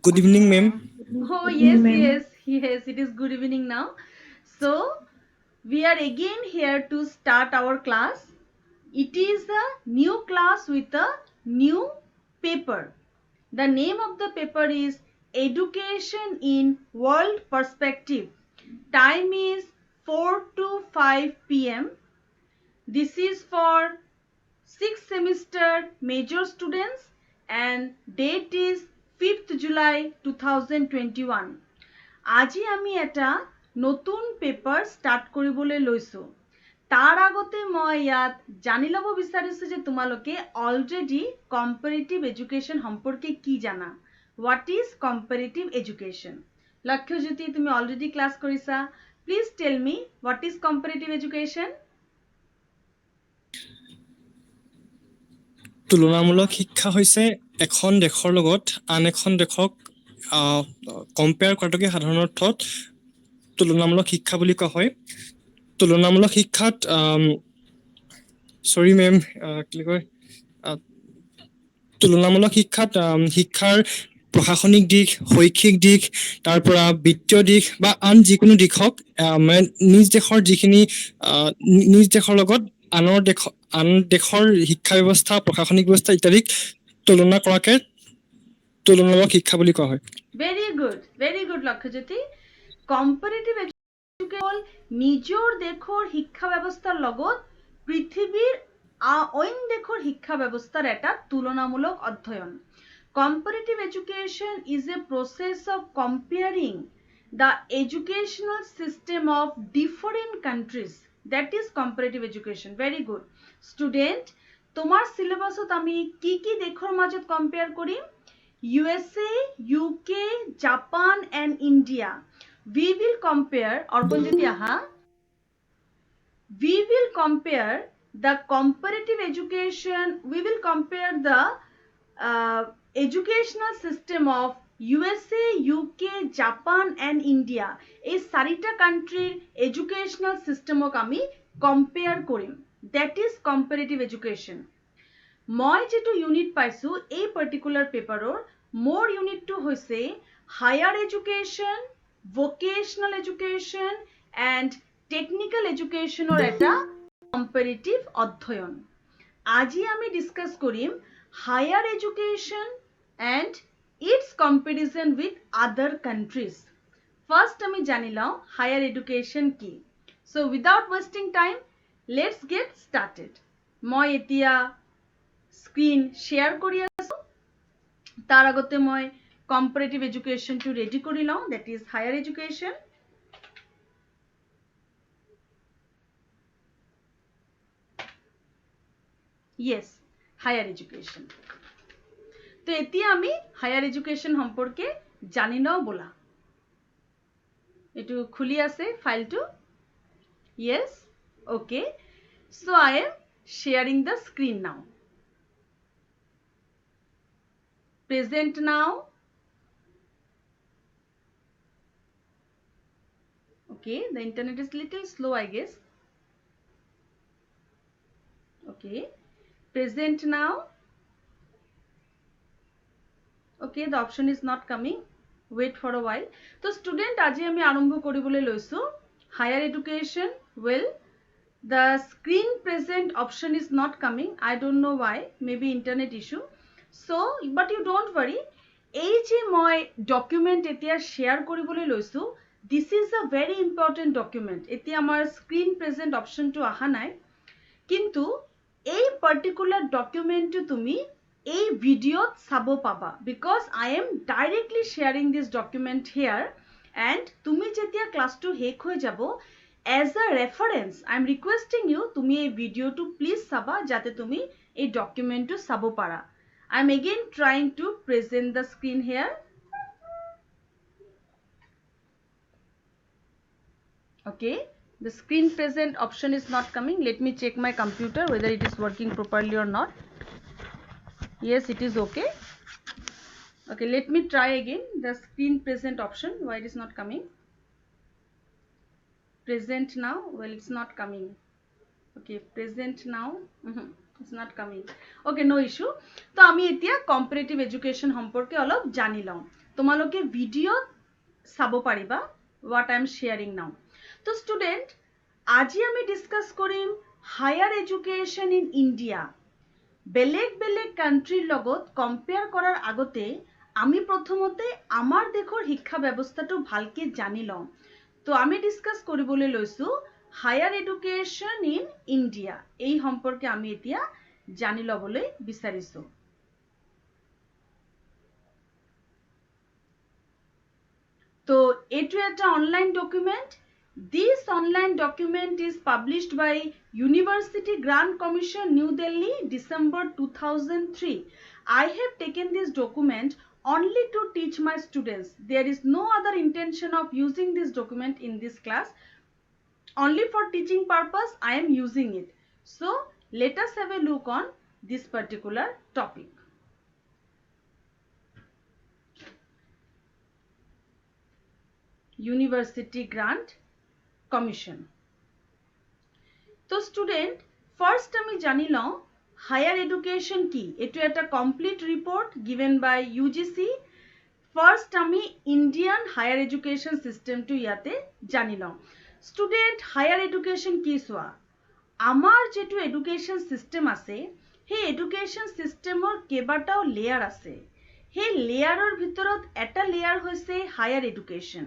Good evening, ma'am. Oh, yes, yes, yes, it is good evening now. So, we are again here to start our class. It is a new class with a new paper. The name of the paper is Education in World Perspective. Time is 4 to 5 p.m. This is for 6th semester major students and date is 5th July 2021. আজি আমি এটা নতুন paper start কৰিবলৈ লৈছোঁ। তাৰ আগতে মই ইয়াত জানি ল'ব বিচাৰিছোঁ যে তোমালোকে অলৰেডি কম্পাৰেটিভ এডুকেশ্যন সম্পৰ্কে কি জানা। What is comparative education? Lakshyajyoti, তুমি অলৰেডি ক্লাছ কৰিছা। Please tell me what is comparative education? তুলনামূলক শিক্ষা হৈছে এখন দেশৰ লগত আন এখন দেশক কম্পেয়াৰ কৰাটোকে সাধাৰণ অৰ্থত তুলনামূলক শিক্ষা বুলি কোৱা হয়। তুলনামূলক শিক্ষাত চৰি মেম কি কয় তুলনামূলক শিক্ষাত শিক্ষাৰ প্ৰশাসনিক দিশ, শৈক্ষিক দিশ, তাৰ পৰা বিত্তীয় দিশ বা আন যিকোনো দিশক মানে নিজ দেশৰ যিখিনি নিজ দেশৰ লগত আন দেশৰ শিক্ষা ব্যৱস্থা, প্ৰশাসনিক ব্যৱস্থা ইত্যাদিক তুলনা কৰাকে তুলনামূলক শিক্ষা বুলি কোৱা হয়। Very good Lakshyajyoti. Comparative education নিজৰ দেশৰ শিক্ষা ব্যৱস্থাৰ লগত পৃথিৱীৰ অইন দেশৰ শিক্ষা ব্যৱস্থাৰ এটা তুলনামূলক অধ্যয়ন। Comparative education is a process of comparing the educational system of different countries. That is comparative education. Very good. Student, তোমার সিলেবাসত আমি কি কি দেশৰ মাজত কম্পেয়াৰ কৰিম? USA, UK, Japan and India. We will compare, Arpanjyoti aha. We will compare the comparative education. We will compare the educational system of USA, UK, Japan and India. এই চাৰিটা কান্ট্ৰিৰ educational systemক আমি compare কৰিম. That is comparative education. মই যেটো unit পাইছো এই particular পেপাৰৰ মোৰ ইউনিটটো হৈছে higher education, vocational education and technical এডুকেশ্যনৰ এটা কম্পাৰেটিভ অধ্যয়ন। আজি আমি ডিসকাস কৰিম higher education and its comparison with other countries. First আমি জানি লওঁ হায়াৰ এডুকেশ্যন কি। So without wasting time let's get started. মই এতিয়া স্ক্ৰিন শেয়াৰ কৰি আছো। তাৰ আগতে মই কম্পাৰেটিভ এডুকেশ্যনটো ৰেডি কৰি লওঁ, that is higher education. Yes, higher education. তো এতিয়া আমি হায়াৰ এডুকেশ্যন সম্পৰ্কে জানি লওঁ বলা। এইটো খুলি আছে ফাইলটো? Yes, okay. So I am sharing the screen now. Present now. Okay, the internet is little slow, I guess. Okay, present now. Okay, the option is not coming. Wait for a while. So student, আজি আমি আৰম্ভ কৰিবলৈ লৈছো higher education. Well, the screen present option is not coming. I don't know why. Maybe internet issue. So, but you don't worry. এই যে মই document এতিয়া share কৰিবলৈ লৈছো, this is a very important document. এতিয়া আমাৰ স্ক্রিন প্রেজেন্ট অপশনটো আহা নাই, কিন্তু এই পার্টিকুলার ডকুমেন্টটো তুমি এই ভিডিওত চাব পাবা, because I am directly sharing this document here and তুমি যেতিয়া ক্লাসটো শেষ হৈ যাব as a reference I am requesting you তুমি এই ভিডিওটো প্লিজ চাবা যাতে তুমি এই ডকুমেন্টটো চাব পাৰা। I am again trying to present the screen here. Okay, the screen present option is not coming. Let me check my computer whether it is working properly or not. Yes, it is okay. Okay, let me try again the screen present option. Why it is not coming? Present now. Well, it's not coming. Okay, present now. It's not coming. Okay, no issue. তো আমি এতিয়া comparative education সম্পর্কে অলপ জানি লওঁ। তোমালোকে video চাব পাৰিবা what I am sharing now. তো স্টুডেন্ট, আজি আমি ডিসকাস কৰিম হায়াৰ এডুকেশ্যন ইন ইণ্ডিয়া। বেলেগ বেলেগ কাণ্ট্ৰিৰ লগত কম্পেয়াৰ কৰাৰ আগতে আমি প্ৰথমতে আমাৰ দেশৰ শিক্ষা ব্যৱস্থাটো ভালকে জানি লওঁ। তো আমি ডিসকাস কৰিবলৈ লৈছো হায়াৰ এডুকেশ্যন ইন ইণ্ডিয়া। এই সম্পৰ্কে আমি এতিয়া জানি ল'বলৈ বিচাৰিছো। তো এইটো এটা online document. This online document is published by University Grant Commission, New Delhi, December 2003. I have taken this document only to teach my students. There is no other intention of using this document in this class. Only for teaching purpose I am using it. So let us have a look on this particular topic. University Grant Commission. তো student, first আমি জানি লওঁ higher education কি। এটো এটা complete report given বাই UGC. First আমি Indian higher education সিস্টেমটো ইয়াতে জানি লওঁ। স্টুডেন্ট, হায়ার এডুকেশন কি চোৱা, আমাৰ যেটো এডুকেশন সিস্টেম আছে সেই এডুকেশন সিস্টেমৰ কেইবাটাও লেয়াৰ আছে। সেই লেয়াৰৰ ভিতৰত এটা লেয়াৰ হৈছে higher education.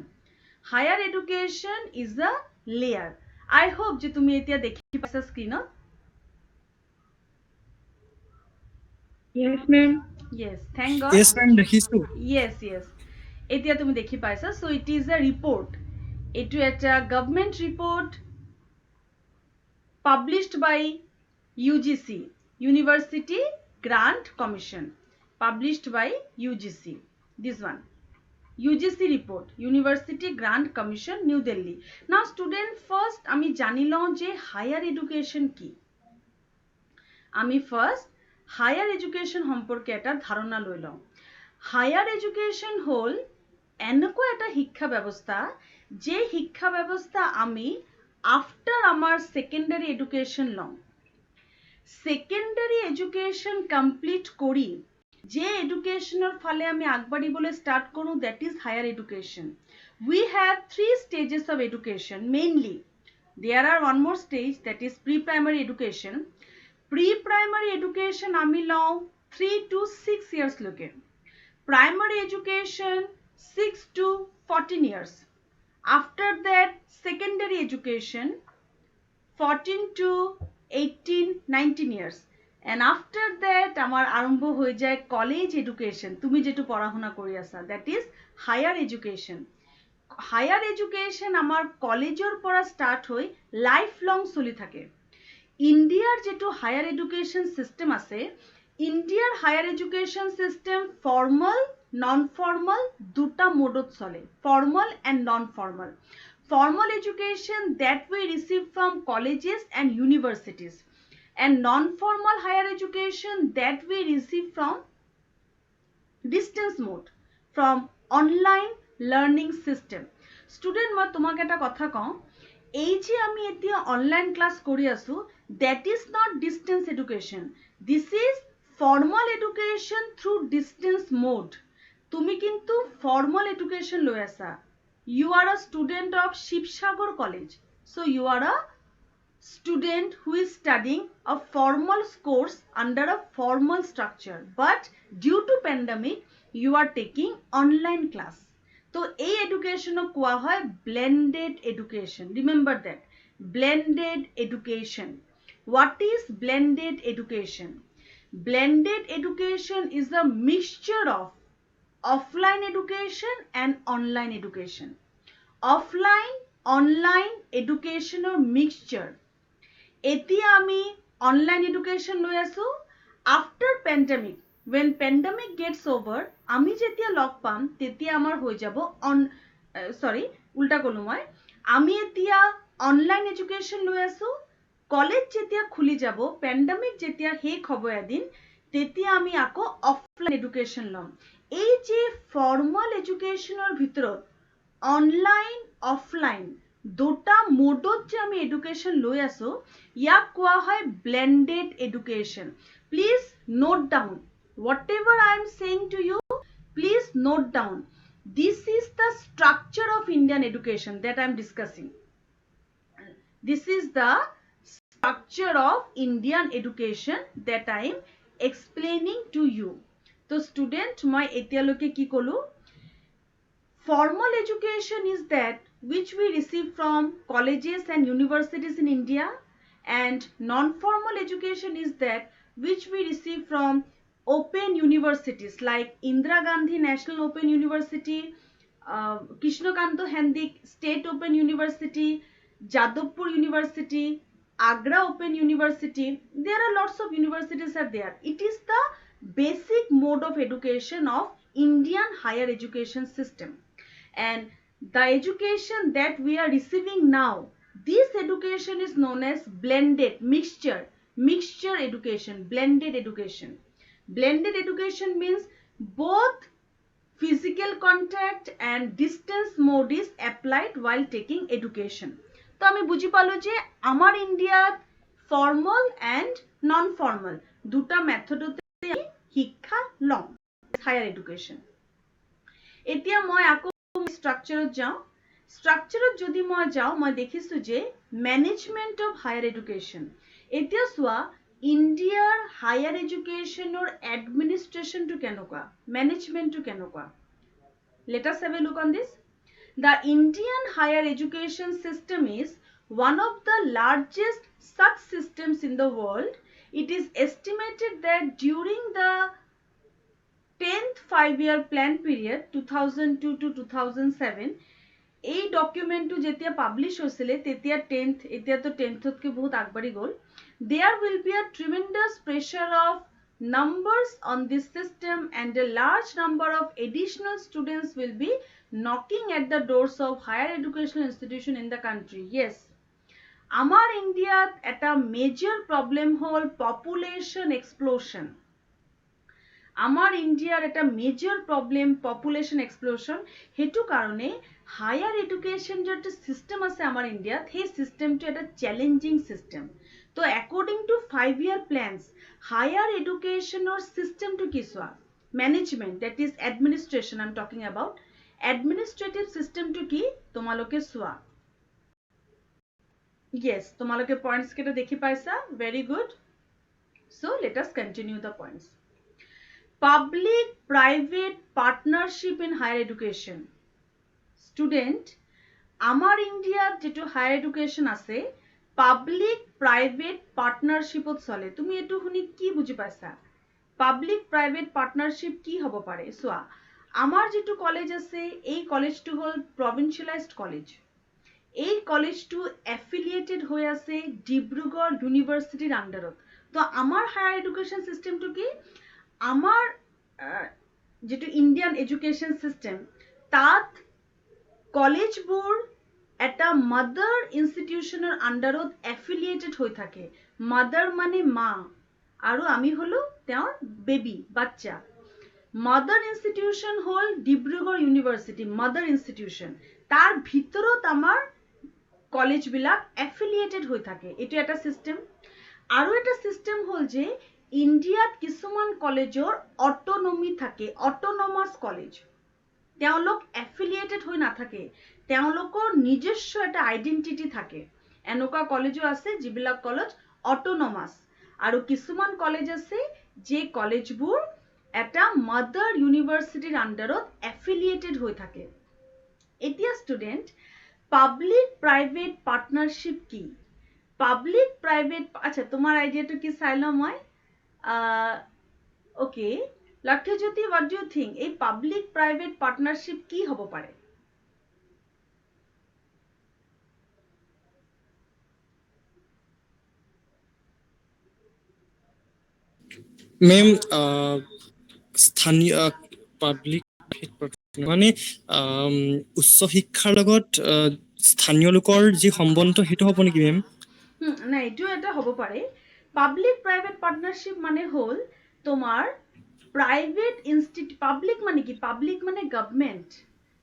Higher education is a layer. I hope যে তুমি এতিয়া দেখি পাইছা স্ক্ৰিনত। Yes, ma'am. Yes, thank God. Yes, ma'am, দেখিছো। Yes, yes. এতিয়া তুমি দেখি পাইছা। So it is a report. এটো এটা government report published by UGC, University Grant Commission, published by UGC. This one. UGC report, University Grant Commission, New Delhi. Now student, first আমি জানি লওঁ যে হায়ার এডুকেশন কি। আমি ফার্স্ট হায়ার এডুকেশন সম্পর্কে এটা ধারণা লৈ লওঁ। হায়ার এডুকেশন হল এনেকুৱা এটা শিক্ষা ব্যৱস্থা যে শিক্ষা ব্যৱস্থা আমি আফটাৰ আমাৰ সেকেন্ডাৰি এডুকেশন লওঁ। সেকেন্ডাৰি এডুকেশন কমপ্লিট কৰি যে এডুকেশনৰ ফালে আমি আগবাঢ়িবলৈ স্টাৰ্ট কৰোঁ, that is higher education. We have 3 stages of education mainly. There are one more stage, that is pre-primary education. Pre-primary education আমি লওঁ 3 to 6 years লৈকে। Primary education 6 to 14 years. After that secondary education 14 to 18, 19 years. And after that আমার আরম্ভ হয়ে যায় college education. তুমি যেটো পড়াশোনা কৰি আছা, that is higher education. Higher education আমাৰ কলেজৰ পৰা স্টাৰ্ট হৈ লাইফ লং চলি থাকে। ইন্ডিয়াৰ যেটো হায়াৰ এডুকেশন সিস্টেম আছে, ইন্ডিয়াৰ higher education system formal, non formal দুটা মোডত চলে, formal and non formal. Formal education that we receive from colleges and universities, and non-formal higher education that we receive from distance mode, from online learning system. Student, মই তোমাক এটা কথা কওঁ, এই যে আমি এতিয়া অনলাইন ক্লাস কৰি আছো, that is not distance education. This is formal education through distance mode. তুমি কিন্তু formal education লৈ আছা। You are a student of Shivsagar College. So you are a student who is studying a formal course under a formal structure, but due to pandemic you are taking online class. So a education কোৱা হয় blended education. Remember that, blended education. What is blended education? Blended education is a mixture of offline education and online education. Offline online educational mixture. এতিয়া আমি online education লৈ আছো। After pandemic, when pandemic gets over, আমি যেতিয়া লগ পাম তেতিয়া আমাৰ হৈ যাব উল্টা কলো মই, আমি এতিয়া অনলাইন এডুকেশন লৈ আছো। কলেজ যেতিয়া খুলি যাব, প্যান্ডেমিক যেতিয়া শেষ হ'ব এদিন, তেতিয়া আমি আকৌ অফলাইন এডুকেশন লম। এই যে ফর্মাল এডুকেশনৰ ভিতৰত অনলাইন অফলাইন দুটা মোডত যে আমি এডুকেশন লৈ আছো, ইয়াক কোৱা হয় blended education. Please note down whatever I am saying to you, please note down. This is the structure of Indian education that I am discussing. This is the structure of Indian education that I am explaining to you. So student, মই এতিয়ালৈকে কি কলো? Formal education is that which we receive from colleges and universities in India, and non-formal education is that which we receive from open universities like Indira Gandhi National Open University, Krishnakanto Hendik State Open University, Jadavpur University, Agra Open University. There are lots of universities are there. It is the basic mode of education of Indian higher education system. And the education that we are receiving now, this education is known as blended mixture education. Blended education means both physical contact and distance mode is applied while taking education. তো আমি বুঝি পালো যে আমার ইন্ডিয়াত formal and non formal দুটা মেথডতে শিক্ষা লম higher education. এতিয়া মই আকৌ স্ট্রাকচারত যাও। স্ট্রাকচারত যদি মই যাও, মই দেখিছো যে ম্যানেজমেন্ট অফ হায়ার এডুকেশন। এতিয়া সোয়া ইন্ডিয়ার হায়ার এডুকেশনৰ এডমিনিষ্ট্ৰেশনটো কেনেকুৱা, ম্যানেজমেন্টটো কেনেকুৱা। Let us have a look on this. The Indian higher education system is one of the largest such systems in the world. It is estimated that during the 10th 5-year plan period 2002 to 2007, এই ডকুমেন্টটো যেতিয়া publish হৈছিলে তেতিয়া 10th, এতিয়া তো 10thতকে বহুত আগবাঢ়ি গ'ল। There will be a tremendous pressure of numbers on this system, and a large number of additional students will be knocking at the doors of higher educational institution in the country. Yes, আমাৰ ইন্ডিয়াত এটা major problem হ'ল population explosion. আমার ইন্ডিয়ার একটা major problem population explosion. হেতু কারণে higher education যে একটা সিস্টেম আছে আমার ইন্ডিয়াত, সেই সিস্টেমটো একটা চ্যালেঞ্জিং সিস্টেম। তো according to 5-year plans higher এডুকেশনের সিস্টেমটো কি চোৱা, management that is administration I am talking about. Administrative সিস্টেমটো কি তোমালোকে চোৱা। ইয়েস, তোমালোকে পয়েন্টস কেইটা দেখি পাইছা, very good. So let us continue the points. Public private partnership in higher education. Student, আমার ইন্ডিয়াত যেটো হায়ার এডুকেশন আছে পাবলিক প্রাইভেট পার্টনারশিপত চলে। তুমি এটো শুনি কি বুঝি পাইছা? পাবলিক প্রাইভেট পার্টনারশিপ কি হব পারে? সোয়া, আমার যেটো কলেজ আছে এই কলেজটো হল প্রভিন্সিয়ালাইজড কলেজ। এই কলেজটো এফিলিয়েটেড হৈ আছে ডিব্ৰুগড় ইউনিভাৰ্সিটিৰ আন্ডাৰত। তো আমাৰ হায়াৰ এডুকেশন সিস্টেমটো কি, আমাৰ যেটো ইন্ডিয়ান এডুকেশন সিস্টেম তাত কলেজবোৰ এটা মাদাৰ ইনষ্টিটিউশনৰ আন্ডাৰত এফিলিয়েটেড হৈ থাকে। মাদাৰ মানে মা, আৰু আমি হলো তেওঁৰ বেবি বাচ্চা। মাদাৰ ইনষ্টিটিউশন হল ডিব্ৰুগড় ইউনিভাৰ্সিটি, মাদাৰ ইনষ্টিটিউশন। তাৰ ভিতৰত আমাৰ কলেজবিলাক এফিলিয়েটেড হৈ থাকে। এটো এটা সিস্টেম। আৰু এটা সিস্টেম হল যে ইন্ডিয়াত কিছুমান কলেজৰ অটোনমি থাকে, অটোনমাস কলেজ। তেওঁলোক এফিলিয়েটেড হৈ নাথাকে, তেওঁলোকৰ নিজস্ব এটা আইডেন্টিটি থাকে। এনেকুৱা কলেজো আছে যিবিলাক কলেজ অটোনমাস, আৰু কিছুমান কলেজ আছে যে কলেজবোৰ এটা মাদাৰ ইউনিভাৰ্সিটিৰ আন্ডাৰত এফিলিয়েটেড হৈ থাকে। এতিয়া স্টুডেন্ট, পাবলিক প্রাইভেট পার্টনারশিপ কি? পাবলিক প্রাইভেট, আচ্ছা তোমার আইডিয়াটো কি চাই লওঁ মই। Okay Lakshyajyoti, what do you think এই পাবলিক প্রাইভেট পার্টনারশিপ কি হব পারে? মেম স্থানীয় পাব্লিক মানে উচ্চ শিক্ষাৰ লগত স্থানীয় লোকৰ যি সম্বন্ধ সেইটো হ'ব নেকি মেম? না, এইটো এটা হ'ব পাৰে। পাবলিক প্ৰাইভেট পাৰ্টনাৰশিপ মানে হল তোমাৰ প্ৰাইভেট ইনস্টিটিউট। পাবলিক মানে কি? পাবলিক মানে গভৰ্নমেন্ট,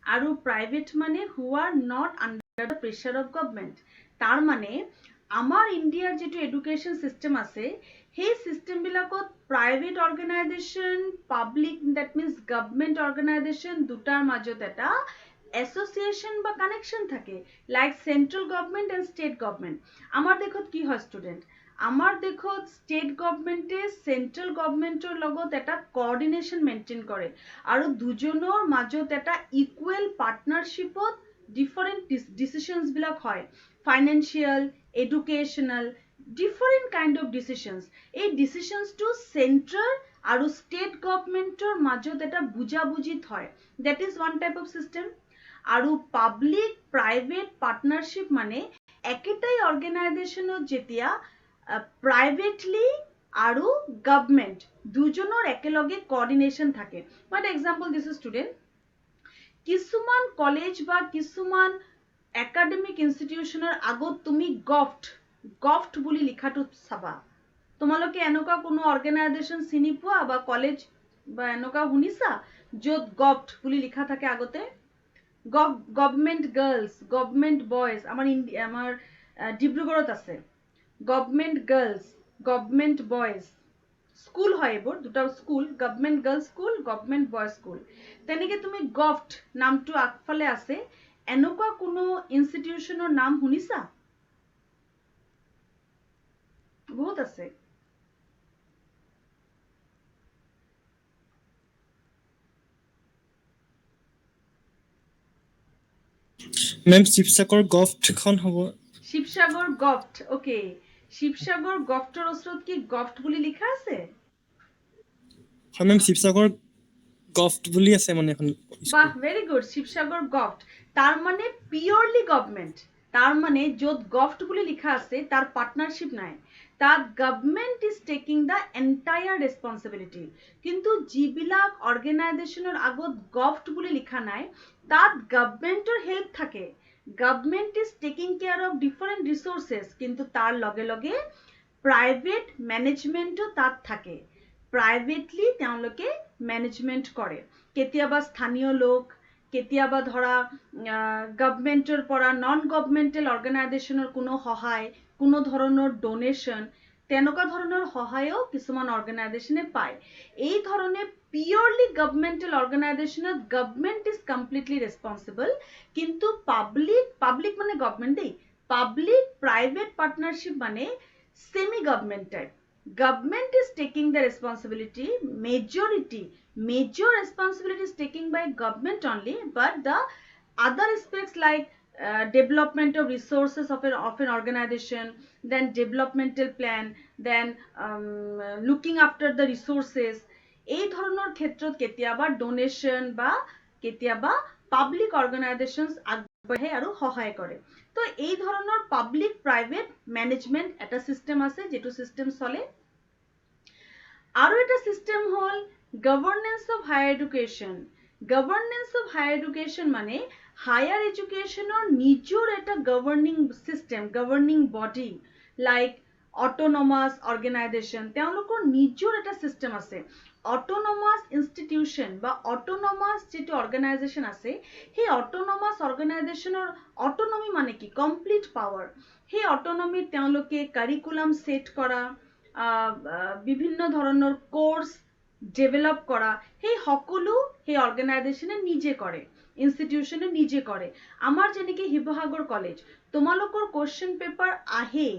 আৰু প্ৰাইভেট মানে who are not under the pressure of government. তাৰ মানে আমাৰ ইণ্ডিয়াৰ যেটো এডুকেশ্যন সিস্টেম আছে সেই সিস্টেম বিলাকত private organisation public that means government organisation দুটাৰ মাজত এটা এসোসিয়েশন বা কানেকশন থাকে like central government and state government আমার দেখত কি হয় স্টুডেন্ট আমার দেখত স্টেট গভর্নমেন্টে সেন্ট্রাল গভৰ্নমেন্টৰ লগত এটা কোঅৰ্ডিনেশন মেইনটেইন কৰে আৰু দুজনৰ মাজত এটা ইকুৱেল পাৰ্টনাৰশ্বিপত ডিফাৰেন্ট ডিসিশনস বিলাক হয় financial educational different kind of decisions এই ডিসিশনস টু সেন্ট্ৰাল আৰু স্টেট গভৰ্নমেন্টৰ মাজত এটা বুজাবুজিত হয় that is one type of system আৰু পাব্লিক প্ৰাইভেট পাৰ্টনাৰশ্বিপ মানে একেটাই অৰ্গানাইজেশ্যনত যেতিয়া প্ৰাইভেটলি আৰু গভৰ্নমেন্ট দুজনৰ একেলগে কোঅৰ্ডিনেশন থাকে ফৰ এক্সাম্পল দিস স্টুডেন্ট কিছুমান কলেজ বা কিছুমান একাডেমিক ইনস্টিটিউশনৰ আগত তুমি গভট বুলি লিখাটো চাবা তোমালোকে এনেকুৱা কোনো অৰ্গানাইজেশ্যন চিনি পোৱা বা কলেজ বা এনেকুৱা শুনিছা য'ত গভট বুলি লিখা থাকে আগতে গভৰ্নমেন্ট গাৰ্লস গভৰ্নমেন্ট বয়েজ আমাৰ ডিব্ৰুগড়ত আছে government girls government boys school হয় এবোৰ দুটা school government girls school government boys school তেনেকে তুমি গভট নামটো আগফালে আছে এনেকুৱা কোনো ইনস্টিটিউশনৰ নাম শুনিছা বহুত আছে মেম শিৱসাগৰ গভটখন হ'ব শিৱসাগৰ গভট ওকে শিৱসাগৰ গভটৰ ওচৰত কি গভট বুলি লিখা আছে হয় মেম শিৱসাগৰ গভট বুলি আছে মানে এখন বাহ ভেৰি গুড শিৱসাগৰ গভট তার মানে পিওরলি গভর্নমেন্ট তার মানে য'ত গভট বুলি লিখা আছে তার পার্টনারশিপ নাই তাত government is taking the entire responsibility কিন্তু যিবিলাক অর্গানাইজেশনের আগত গভট বুলি লিখা নাই তাত গভৰ্নমেন্টৰ হেল্প থাকে government is taking care of different resources কিন্তু তাৰ লগে লগে প্ৰাইভেট ম্যানেজমেন্টও তাত থাকে প্ৰাইভেটলি তেওঁলোকে ম্যানেজমেন্ট কৰে কেতিয়াবা স্থানীয় লোক কেতিয়াবা ধৰা গভৰ্নমেন্টৰ পৰা নন গভৰ্নমেন্টাল অৰ্গানাইজেশনৰ কোনো সহায় কোনো ধৰণৰ ডোনেশন তেনেকুৱা ধৰণৰ সহায়ও কিছুমান অৰ্গানাইজেশনে পায় এই ধৰণে পিওরলি গভর্নমেন্টাল অর্গানাইজেশনত গভর্নমেন্ট ইজ কমপ্লিটলি রেসপন্সিবল কিন্তু পাবলিক মানে গভর্নমেন্ট দেই পাবলিক প্রাইভেট পার্টনারশিপ মানে semi government type government is taking the responsibility major responsibility is taken by government only but the other aspects like development of resources of an organization then developmental plan then looking after the resources এই ধৰণৰ ক্ষেত্ৰত কেতিয়াবা donation বা কেতিয়াবা public অৰ্গানাইজেশনস আগবাঢ়ে আৰু সহায় কৰে তো এই ধৰণৰ পাবলিক প্ৰাইভেট ম্যানেজমেন্ট এটা সিস্টেম আছে যেটো সিস্টেম চলে আৰু এটা সিস্টেম হল governance of higher education governance of higher education মানে হায়াৰ এডুকেশনৰ নিজৰ এটা governing system governing body like autonomous organisation তেওঁলোকৰ নিজৰ এটা সিস্টেম আছে অটোনমাস ইনস্টিটিউশন বা অটোনমাস যেটো অৰ্গানাইজেশন আছে সেই অটোনমাস অৰ্গানাইজেশনৰ অটোনমি মানে কি কমপ্লিট পাৱাৰ সেই অটোনমি তেওঁলোকে কাৰিকুলাম সেট কৰা বিভিন্ন ধৰণৰ কোৰ্স ডেভেলপ কৰা সেই সকলো সেই অৰ্গানাইজেশনে নিজে কৰে ইনস্টিটিউশনে নিজে কৰে আমাৰ যেনেকে শিৱসাগৰ কলেজ তোমালোকৰ কোশ্চেন পেপাৰ আহে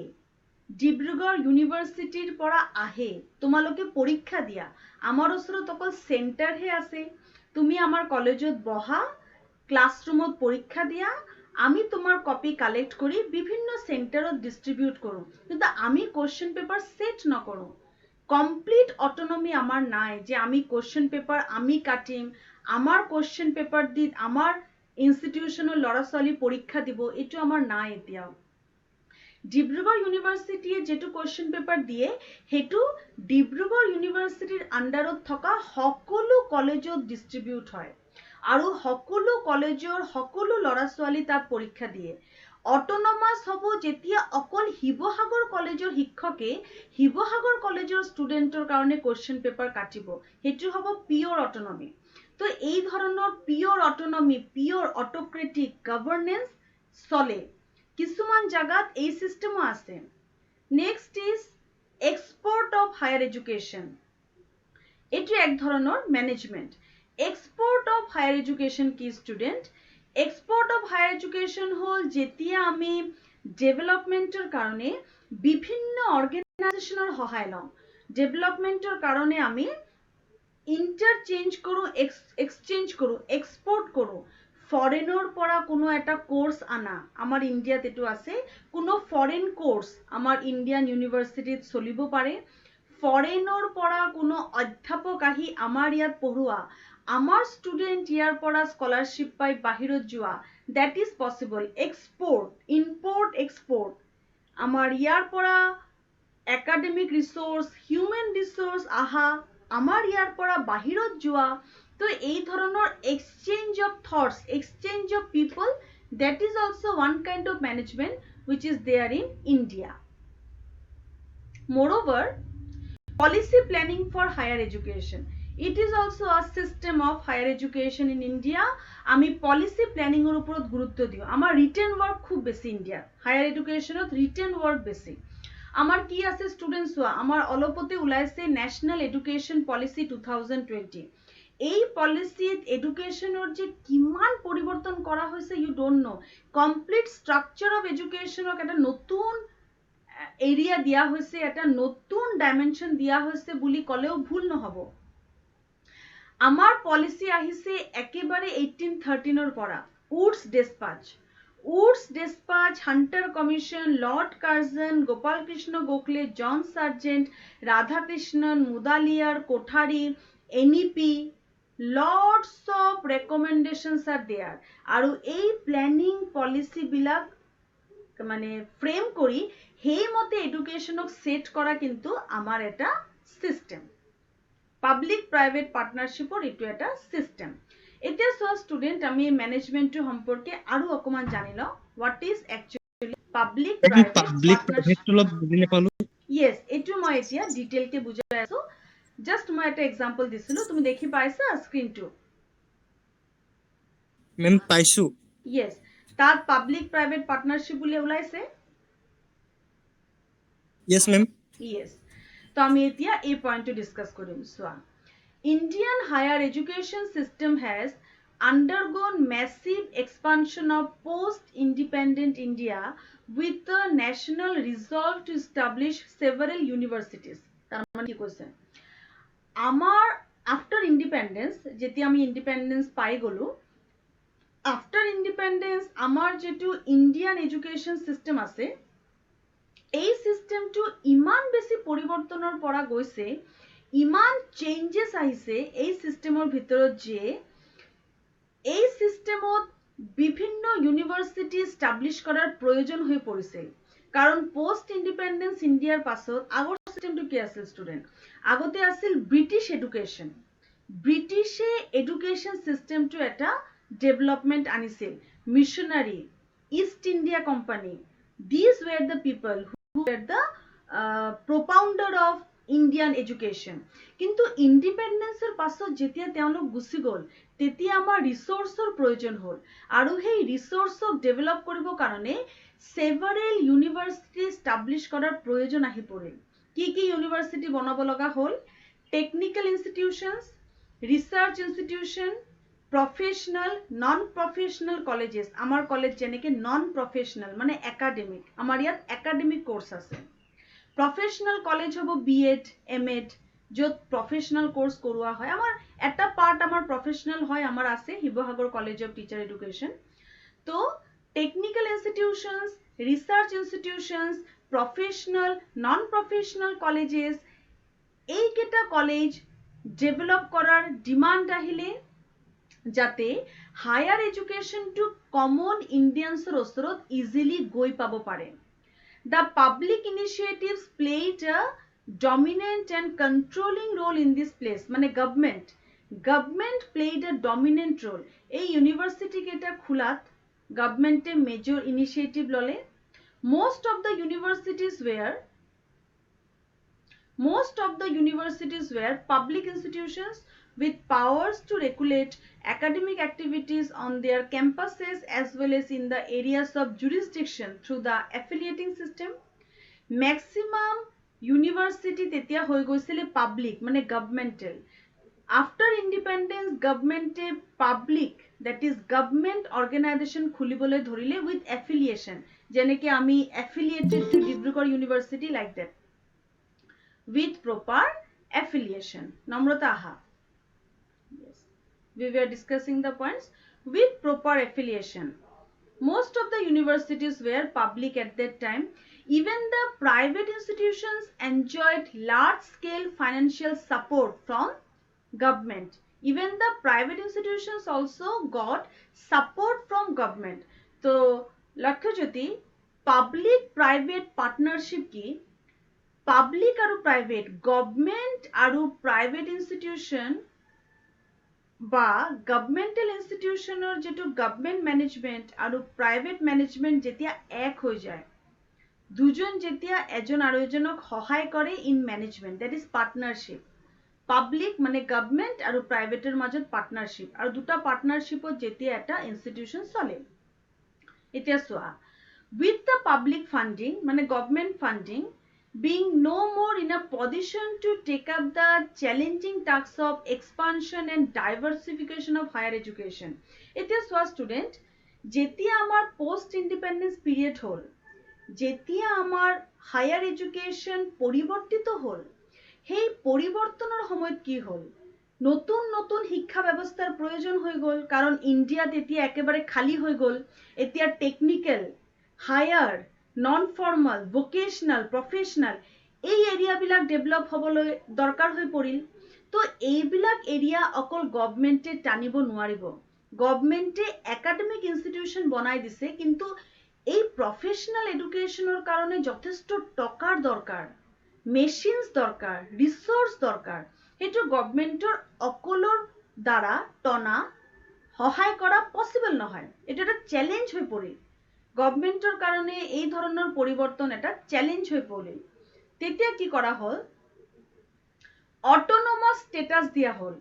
ডিব্ৰুগড় ইউনিভাৰ্সিটিৰ পৰা আহে তোমালোকে পৰীক্ষা দিয়া আমাৰ ওচৰত অকল সেন্টাৰহে আছে তুমি আমাৰ কলেজত বহা ক্লাসৰুমত পৰীক্ষা দিয়া আমি তোমাৰ কপি কালেক্ট কৰি বিভিন্ন সেন্টাৰত ডিস্ট্ৰিবিউট কৰো কিন্তু আমি কোশ্চেন পেপাৰ সেট নকৰো কমপ্লিট অটোনমি আমাৰ নাই যে আমি কোশ্চেন পেপাৰ আমি কাটিম আমাৰ কোশ্চেন পেপাৰ দি আমাৰ ইনস্টিটিউশনেৰ লৰা ছোৱালী পৰীক্ষা দিব এটো আমাৰ নাই এতিয়াও ডিব্ৰুগড় ইউনিভাৰ্সিটিয়ে যেটো কোশ্চেন পেপাৰ দিয়ে হেতু ডিব্ৰুগড় ইউনিভাৰ্সিটিৰ আন্ডাৰত থকা সকলো কলেজত ডিস্ট্ৰিবিউট হয় আৰু সকলো কলেজৰ সকলো লৰা ছোৱালী তাত পৰীক্ষা দিয়ে অটোনমাস হ'ব যেতিয়া অকল শিৱসাগৰ কলেজৰ শিক্ষকে শিৱসাগৰ কলেজৰ ষ্টুডেন্টৰ কাৰণে কোশ্চেন পেপাৰ কাটিব হেতু হ'ব পিওৰ অটোনমি তো এই ধৰণৰ পিওৰ অটোনমি পিওৰ অটোক্ৰেটিক গভর্নেন্স চলে কিছুমান জাগাত এই সিস্টেমও আছে next is export of higher education এটি এক ধরনের management export of higher education কি student export of higher education হল যেতিয়া আমি ডেভেলপমেন্টের কারণে বিভিন্ন অর্গানাইজেশনের সহায় লম ডেভেলপমেন্টের কারণে আমি ইন্টারচেঞ্জ করো এক্সচেঞ্জ করো এক্সপোর্ট করো ফৰেনৰ পৰা কোনো এটা কোৰ্স আনা আমাৰ ইন্ডিয়াত এটো আছে কোনো ফৰেন কোৰ্স আমাৰ ইন্ডিয়ান ইউনিভাৰ্সিটিত চলিব পাৰে ফৰেনৰ পৰা কোনো অধ্যাপক আহি আমাৰ ইয়াত পঢ়ুৱা আমাৰ স্টুডেন্ট ইয়াৰ পৰা স্কলাৰশিপ পাই বাহিৰত যোৱা that is possible export import export আমাৰ ইয়াৰ পৰা একাডেমিক ৰিসোৰ্স হিউম্যান ৰিসোৰ্স আহা আমাৰ ইয়াৰ পৰা বাহিৰত যোৱা তো এই ধৰণৰ exchange of thoughts exchange of people that is also one kind of management which is there in India moreover policy planning for higher education it is also a system of higher education in India আমি policy planning এর উপর গুরুত্ব দিও আমার written work খুব বেশি India higher education ত written work বেশি আমার কি আছে স্টুডেন্টস হোৱা আমাৰ অলপতে ওলাইছে ন্যাশনাল এডুকেশন পলিসি 2020 এই পলিসিত এডুকেশনৰ যে কিমান পৰিৱৰ্তন কৰা হৈছে you don't know complete structure of এডুকেশনক এটা নতুন এরিয়া দিয়া হয়েছে এটা নতুন ডাইমেনশন দিয়া হয়েছে বুলি কলেও ভুল নহব আমার পলিসি আহিছে একেবারে 1813 এর পৰা Wood's Despatch Hunter Commission Lord Curzon Gopal Krishna Gokhale John Sargent Radhakrishnan Mudaliar Kothari NEP lots of recommendations are there are এই প্ল্যানিং পলিসি বিলাক মানে ফ্রেম করি সেই মতে এডুকেশনক সেট করা কিন্তু আমার এটা সিস্টেম পাবলিক প্রাইভেট পাৰ্টনাৰশিপৰ এটো এটা সিস্টেম এতিয়া সো স্টুডেন্ট আমি ম্যানেজমেন্ট সম্পৰ্কে আৰু অকমান জানিলো what is actually public private তো অলপ বুজি নাপালো ইয়েস এটো মই এতিয়া ডিটেইল কে বুজাই আছো জাস্ট মই এটা এক্সাম্পল দিছিলো তুমি দেখি পাইছা স্ক্রিনটো মেম পাইছো ইয়েস তার পাবলিক প্রাইভেট পার্টনারশিপ বুলি ওলাইছে ইয়েস মেম ইয়েস তো আমি এতিয়া এই পয়েন্টটো ডিসকাস কৰিম so Indian higher education system has undergone massive expansion of post-independent India with the national resolve to establish several universities. তার মানে কি কৈছে আমার আফটার ইন্ডিপেন্ডেন্স যেতি আমি ইন্ডিপেন্ডেন্স পাই গলো আফটার ইন্ডিপেন্ডেন্স আমার যেটো ইন্ডিয়ান এডুকেশন সিস্টেম আছে এই সিস্টেমটো ইমান বেশি পরিবর্তনের পৰা গৈছে ইমান চেঞ্জেস আহিছে এই সিস্টেমৰ ভিতৰত যে এই সিস্টেমত বিভিন্ন ইউনিভাৰ্সিটি এস্টাবলিশ কৰাৰ প্ৰয়োজন হয়ে পড়েছিল কাৰণ পোস্ট ইন্ডিপেন্ডেন্স ইন্ডিয়াৰ পাছত আগৰ সিস্টেমটো কি আছিল স্টুডেন্ট আগতে আছিল ব্রিটিশ এডুকেশন ব্রিটিশে এডুকেশন সিস্টেমটো এটা ডেভেলপমেন্ট আনিছিল missionary east India company these were the people who were the propounder of Indian education কিন্তু ইন্ডিপেন্ডেন্সৰ পাছত যেতিয়া তেওঁলোক গুছি গল তেতিয়া আমাৰ ৰিসোৰ্সৰ প্ৰয়োজন হল আৰু সেই ৰিসোৰ্সক ডেভেলপ কৰিব কাৰণে সেভাৰেল ইউনিভাৰ্সিটি এস্টাবলিশ কৰাৰ প্ৰয়োজন আহি পৰিল কি কি ইউনিভার্সিটি বনাব লগা হল technical institutions research institution professional non professional colleges আমার কলেজ যেনেকে নন প্রফেশনাল মানে একাডেমিক আমার ইয়াত একাডেমিক কোর্স আছে প্রফেশনাল কলেজ হবো বিএড এমএড যত প্রফেশনাল কোর্স কৰোৱা হয় আমাৰ এটা পাৰ্ট আমাৰ প্ৰফেশনাল হয় আমাৰ আছে Sivasagar college of teacher education তো technical institutions research institutions professional non professional colleges এই কেটা কলেজ ডেভেলপ করার ডিমান্ড আহিলে যাতে হায়ার এডুকেশন টু কমন ইন্ডিয়ানসৰ ওচৰত ইজিলি গৈ পাব পাৰে The public initiatives played a dominant and controlling role in this place. মানে government played a dominant role. এই university কেটা খুলাত government এ major initiative ললে. Most of the universities were Most of the universities were public institutions with powers to regulate academic activities on their campuses as well as in the areas of jurisdiction through the affiliating system. Maximum university তেতিয়া হৈ গৈছিলে public মানে governmental. After independence, government public, that is government organization খুলিবলৈ ধৰিলে with affiliation. যেনেকে আমি affiliated to Dibrugarh University like that. With proper affiliation. Namrata aha. Yes. We were discussing the points. With proper affiliation. Most of the universities were public at that time. Even the private institutions enjoyed large-scale financial support from government. Even the private institutions also got support from government. So, Lakshajyoti, public-private partnership ki public আৰু private government আৰু private institution বা গভৰ্নমেণ্টেল ইনষ্টিটিউশ্যনৰ যেটো government management আৰু private management যেতিয়া এক হৈ যায় দুজন যেতিয়া এজন আৰু এজনক সহায় কৰে in management that is partnership public মানে গভৰ্নমেণ্ট আৰু প্ৰাইভেটৰ মাজত পাৰ্টনাৰশ্বিপ আৰু দুটা পাৰ্টনাৰশ্বিপত যেতিয়া এটা ইনষ্টিটিউশ্যন চলে এতিয়া চোৱা উইথ দ্য পাব্লিক ফাণ্ডিং মানে government funding being no more in a position to take up the challenging tasks of expansion and diversification of higher education. It is for student, jetia amar post independence period hol, jetia amar higher education poribortito hol, hei poribortonor homoyot ki hol, নতুন নতুন শিক্ষা ব্যৱস্থাৰ প্ৰয়োজন হৈ গ'ল কাৰণ ইণ্ডিয়াত এতিয়া একেবাৰে খালি হৈ গ'ল এতিয়া technical higher non-formal, vocational, professional, এই এৰিয়াবিলাক ডেভেলপ হ'বলৈ দৰকাৰ হৈ পৰিল তো এইবিলাক এৰিয়া অকল গভৰ্নমেণ্টে টানিব নোৱাৰিব গভৰ্নমেণ্টে একাডেমিক ইনষ্টিটিউশ্যন বনাই দিছে কিন্তু এই প্ৰফেশনাল এডুকেশ্যনৰ কাৰণে যথেষ্ট টকাৰ দৰকাৰ মেচিনছ দৰকাৰ ৰিসোৰ্স দৰকাৰ সেইটো গভৰ্নমেণ্টৰ অকলৰ দ্বাৰা টনা সহায় কৰা পসিবল নহয় এটা এটা চ্যালেঞ্জ হৈ পৰিল গভৰ্নমেণ্টৰ কাৰণে এই ধৰণৰ পৰিৱৰ্তন এটা চ্যালেঞ্জ হৈ পৰিল তেতিয়া কি কৰা হল অটোনমাস স্ট্যাটাস দিয়া হল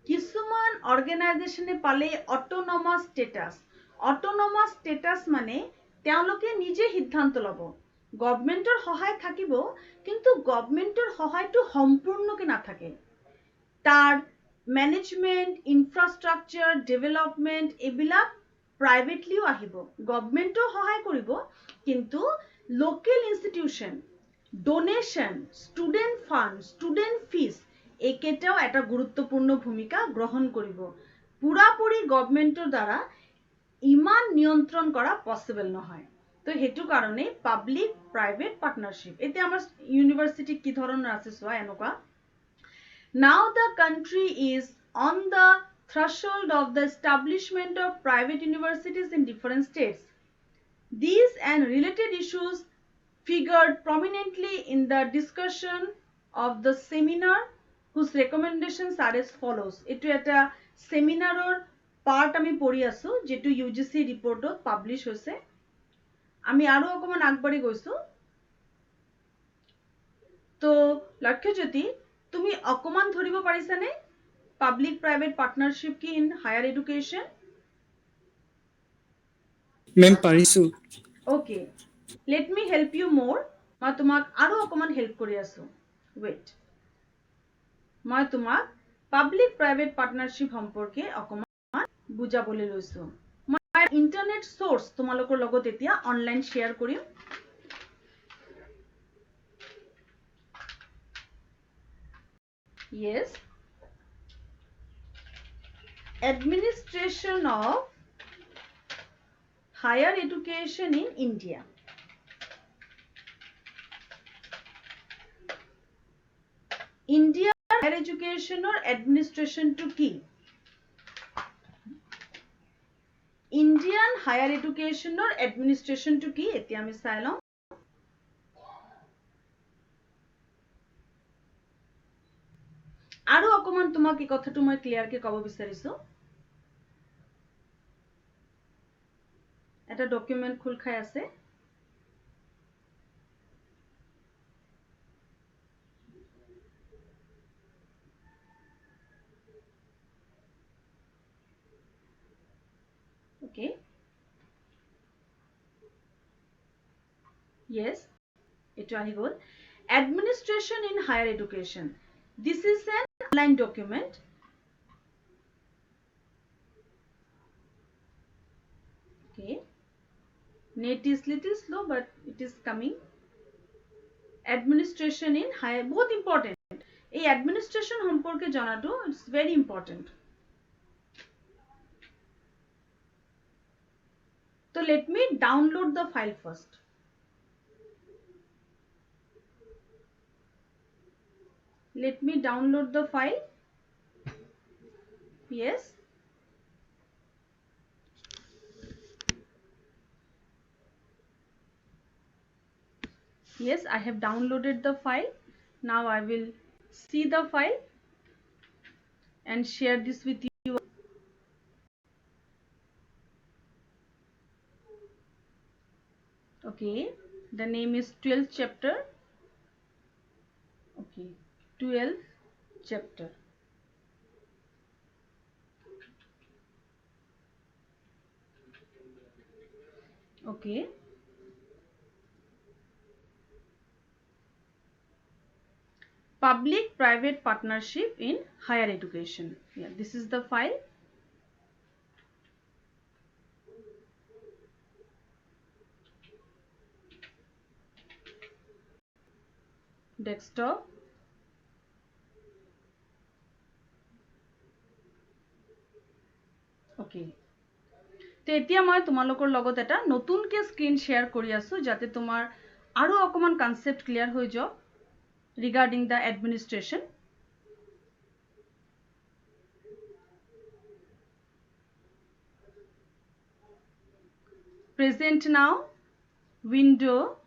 কিছুমান অৰ্গানাইজেচনে পালে অটোনমাস স্ট্যাটাস মানে তেওঁলোকে নিজে সিদ্ধান্ত ল'ব গভৰ্নমেণ্টৰ সহায় থাকিব কিন্তু গভৰ্নমেণ্টৰ সহায়টো সম্পূৰ্ণকে নাথাকে তাৰ ম্যানেজমেন্ট ইনফ্ৰাষ্ট্ৰাকচাৰ ডেভেলপমেন্ট এবিলাক privately আহিব গভৰ্নমেণ্টও সহায় কৰিব কিন্তু local institution donation student fund student fees একেটাও এটা গুৰুত্বপূৰ্ণ ভূমিকা গ্ৰহণ কৰিব পুৰাপুৰি গভৰ্নমেণ্টৰ দ্বাৰা ইমান নিয়ন্ত্ৰণ কৰা পসিবল নহয় তো হেতু কাৰণে পাব্লিক প্ৰাইভেট পাৰ্টনাৰশ্বিপ এতিয়া আমাৰ ইউনিভাৰ্সিটি কি ধৰণৰ আছে সোৱা এনেকুৱা now the country is on the threshold of the establishment of private universities in different states. These and related issues figured prominently in the discussion of the seminar whose recommendations are as follows. Etu eta seminar or part ami pori asu jetu UGC report ot publish hoise. Ami aro okoman agbari goisu. To Lakshajyoti tumi okoman dhoribo parisane public private partnership ki in higher education ma'am পাৰিছো okay let me help you more ma tumak aro okoman help kori asu wait ma tumak public private partnership সম্পৰ্কে okoman বুজাবলৈ লৈছো মই internet source তোমালোকৰ লগত এতিয়া online share কৰিম yes administration of higher education in India. India higher education or administration to key. Indian higher education or administration to key. Eti ami sailom. Aru okoman tumak ei kothato moi clear ke kabo bisarisu. এটা document খুল খাই আছে Okay. Yes, eto ahi gol. Administration in higher education. This is an online document. Okay. Net is little slow, but it is coming. Administration in higher, both important. এই administration সম্পর্কে জানাটো, it's very important. So let me download the file first. Let me download the file. Yes. Yes, I have downloaded the file. Now I will see the file and share this with you. Okay, the name is 12th chapter. Okay, 12th chapter. Okay. Public-private partnership in higher education. Yeah, this is the file. Desktop. Okay. তো এতিয়া মই তোমালোকৰ লগত এটা নতুনকে screen share কৰি আছো যাতে তোমাৰ আৰু অকমান কনসেপ্ট ক্লিয়াৰ হৈ যাওক regarding the administration. Present now, window,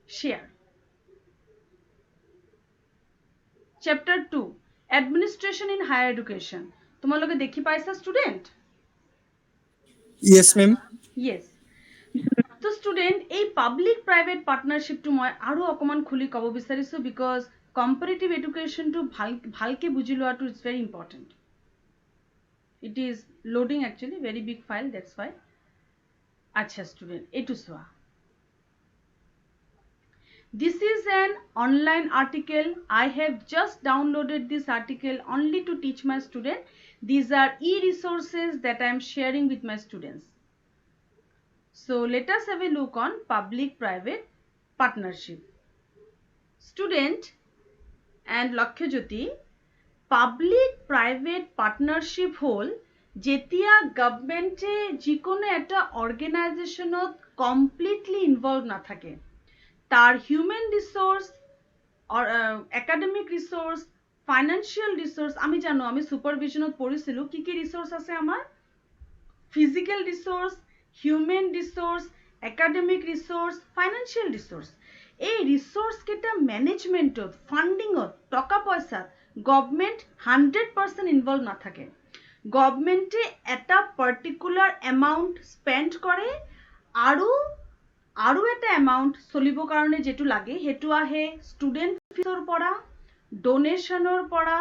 share. Chapter 2, Administration in Higher Education. তোমালোকে দেখি পাইছা স্টুডেন্ট? Yes, ma'am. Yes. তো স্টুডেন্ট এই পাব্লিক প্ৰাইভেট পাৰ্টনাৰশ্বিপটো মই আৰু অকমান খুলি ক'ব বিচাৰিছো বিকজ কম্পাৰেটিভ এডুকেশ্যনটো ভালকে বুজি লোৱাটো is very important. It is loading actually, very big file, that's why. Acha student, etu soa. This is an online article. I have just downloaded this article only to teach my student. These are e-resources that I am sharing with my students. So let us have a look on public-private partnership. Student and Lakhyajyoti, public-private partnership হল যেতিয়া গভর্নমেন্টে যিকোনো একটা অর্গানাইজেশনত completely involve না থাকে তার human resource or academic resource financial resource আমি জানো আমি সুপারভিশনত পড়িছিলো কি কি রিসোর্স আছে আমার physical resource human resource academic resource financial resource এই রিসোর্স কেটা ম্যানেজমেন্টত ফান্ডিংত টাকা পয়সা গভর্নমেন্ট 100% ইনভলভ না থাকে গভর্নমেন্টে এটা পার্টিকুলার অ্যামাউন্ট স্পেন্ড করে আৰু এটা অ্যামাউন্ট চলিবৰ কাৰণে যেটো লাগে হেতু আহে স্টুডেন্ট ফিসৰ পৰা ডোনেশনৰ পৰা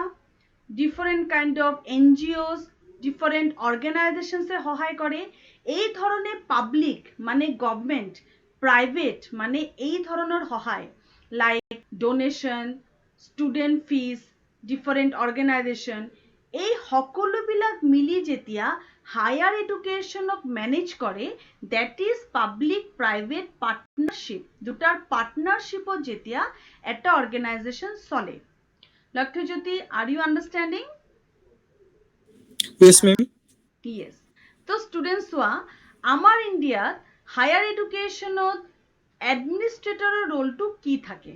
different kind of NGOs different অর্গানাইজেশনসে সহায় করে এই ধরনের পাবলিক মানে গভর্নমেন্ট প্রাইভেট মানে এই ধরনের সহায় like donation student fees different organisation এই সকলোবিলাক মিলি যেতিয়া হায়ার এডুকেশনক ম্যানেজ করে that is public private partnership দুটার পার্টনারশিপত যেতিয়া একটা অর্গানাইজেশন চলে Lakshyajyoti are you understanding Yes, ma'am. Yes. তো স্টুডেন্টস হোৱা আমাৰ ইণ্ডিয়াত হায়াৰ এডুকেশ্যনত এডমিনিষ্ট্ৰেটৰৰ ৰোলটো কি থাকে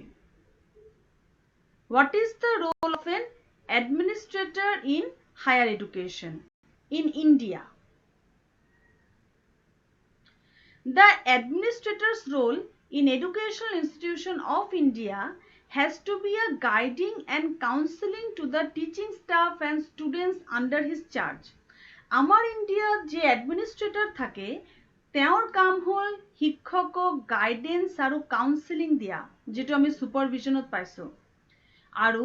What is the role of an administrator in higher education in India? The administrator's role in educational institution of India has to be a guiding and counseling to the teaching staff and students under his charge. Amar India je administrator thake তেওঁৰ কাম হল শিক্ষকক guidance আৰু counselling দিয়া যেটো আমি সুপাৰভিশনত পাইছো আৰু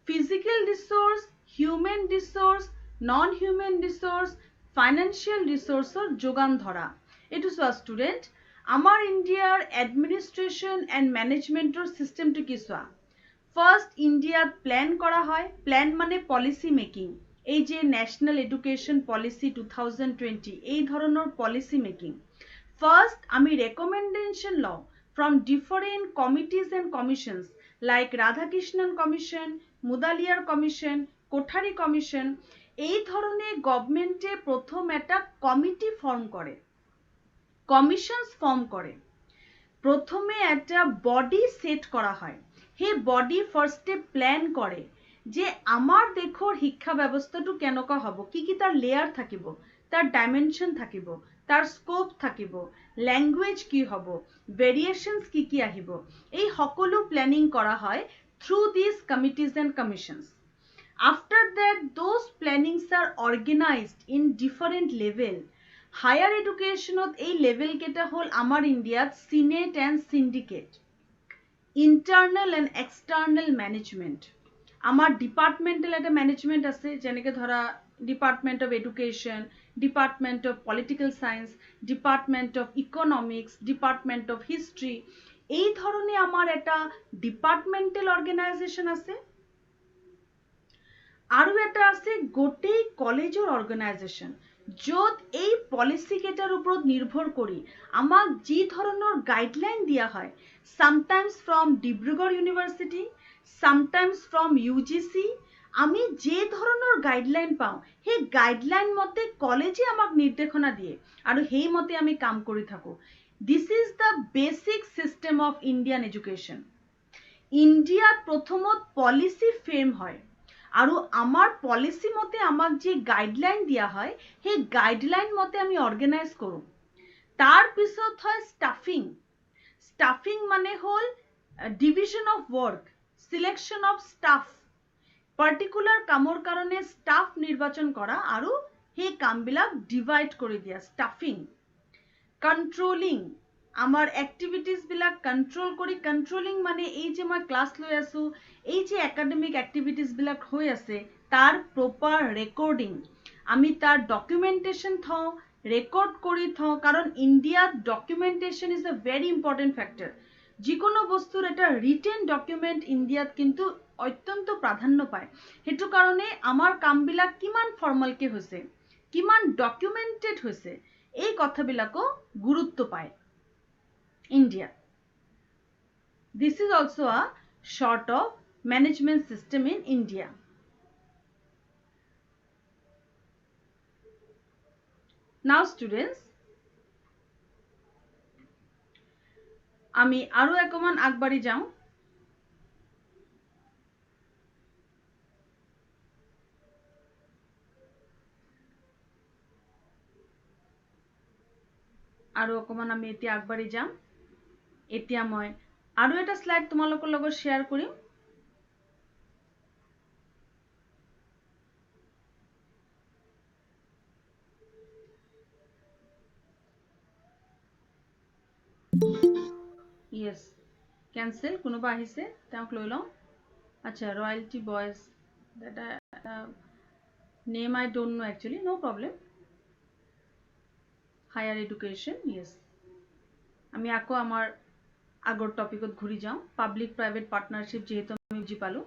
physical resource human resource non human resource financial ৰিসোৰ্সৰ যোগান ধৰা এইটো চোৱা ষ্টুডেণ্ট আমাৰ ইণ্ডিয়াৰ এডমিনিষ্ট্ৰেশ্যন এণ্ড মেনেজমেণ্টৰ চিষ্টেমটো কি চোৱা ফাৰ্ষ্ট ইণ্ডিয়াত প্লেন কৰা হয় প্লেন মানে পলিচি মেকিং এই যে ন্যাশনাল এডুকেশ্যন পলিচি 2020 এই ধৰণৰ পলিচি মেকিং ফাৰ্ষ্ট আমি রেকমেন্ডেশন লওঁ from different committees and commissions like Radhakrishnan Commission, Mudaliar Commission, Kothari Commission এই ধরনের গভর্নমেন্টে প্রথম একটা কমিটি ফর্ম করে কমিশনস ফর্ম করে প্রথমে একটা বডি সেট করা হয় সেই বডি ফার্স্টে প্ল্যান করে যে আমার দেশৰ শিক্ষা ব্যৱস্থাটো কেনেকুৱা হ'ব কি তাৰ লেয়াৰ থাকিব তাৰ ডাইমেনশন থাকিব তাৰ স্কোপ থাকিব ল্যাঙ্গুৱেজ কি হ'ব ভেৰিয়েশনস কি আহিব এই সকলো প্ল্যানিং কৰা হয় through this committees and commissions after that those plannings are organised in different level higher এডুকেশনত এই লেভেল কেইটা হল আমাৰ ইণ্ডিয়াত senate and syndicate internal and external management আমার ডিপার্টমেন্টাল একটা ম্যানেজমেন্ট আছে যেনেকে ধরা department of education department of political science department of economics department of history এই ধরনের আমার একটা ডিপার্টমেন্টাল অর্গানাইজেশন আছে আৰু এটা আছে গোটেই কলেজৰ অৰ্গানাইজেশন য'ত এই পলিসি কেইটাৰ ওপৰত নিৰ্ভৰ কৰি আমাক যি ধৰণৰ গাইডলাইন দিয়া হয় sometimes from Dibrugarh university sometimes from UGC আমি যে ধৰণৰ গাইডলাইন পাওঁ সেই গাইডলাইন মতে কলেজে আমাক নিৰ্দেশনা দিয়ে আৰু সেই মতে আমি কাম কৰি থাকো this is the basic system of Indian education ইণ্ডিয়াত প্ৰথমত পলিসি ফ্ৰেম হয় আৰু আমাৰ পলিসি মতে আমাক যে গাইডলাইন দিয়া হয় সেই গাইডলাইন মতে আমি অর্গানাইজ কৰো তাৰ পিছত হয় স্টাফিং মানে হল division of work selection of staff particular কামৰ কাৰণে স্টাফ নিৰ্বাচন কৰা আৰু সেই কামবিলাক ডিভাইড কৰি দিয়া স্টাফিং কন্ট্ৰোলিং আমাৰ এক্টিভিটিজ বিলাক কন্ট্ৰোল কৰি কন্ট্রোলিং মানে এই যে মই ক্লাস লৈ আছো এই যে একাডেমিক এক্টিভিটিজ বিলাক হৈ আছে তাৰ প্ৰপাৰ ৰেকৰ্ডিং আমি তাৰ ডকুমেন্টেশন থওঁ ৰেকৰ্ড কৰি থওঁ কাৰণ ইণ্ডিয়াত documentation is a very important factor যিকোনো বস্তুৰ এটা ৰিটেন ডকুমেন্ট ইণ্ডিয়াত কিন্তু অত্যন্ত প্ৰাধান্য পায় হেতু কাৰণে আমাৰ কামবিলাক কিমান ফৰ্মালকে হৈছে কিমান ডকুমেন্টেড হৈছে এই কথাবিলাকো গুৰুত্ব পায় India. This is also a sort of management system in India. Now students, আমি আৰু একমান আগবাঢ়ি যাওঁ আৰু অকমান আমি এতিয়া আগবাঢ়ি যাম এতিয়া মই আৰু এটা স্লাইড তোমালোকৰ লগত শেয়াৰ কৰিম yes cancel কোনোবা আহিছে তেওঁক লৈ লওঁ আচ্ছা royalty boys that name I don't know actually no problem higher education yes আমি আকৌ আমাৰ আগৰ টপিকত ঘুৰি যাওঁ পাব্লিক প্ৰাইভেট পাৰ্টনাৰশ্বিপ যেহেতু আমি বুজি পালো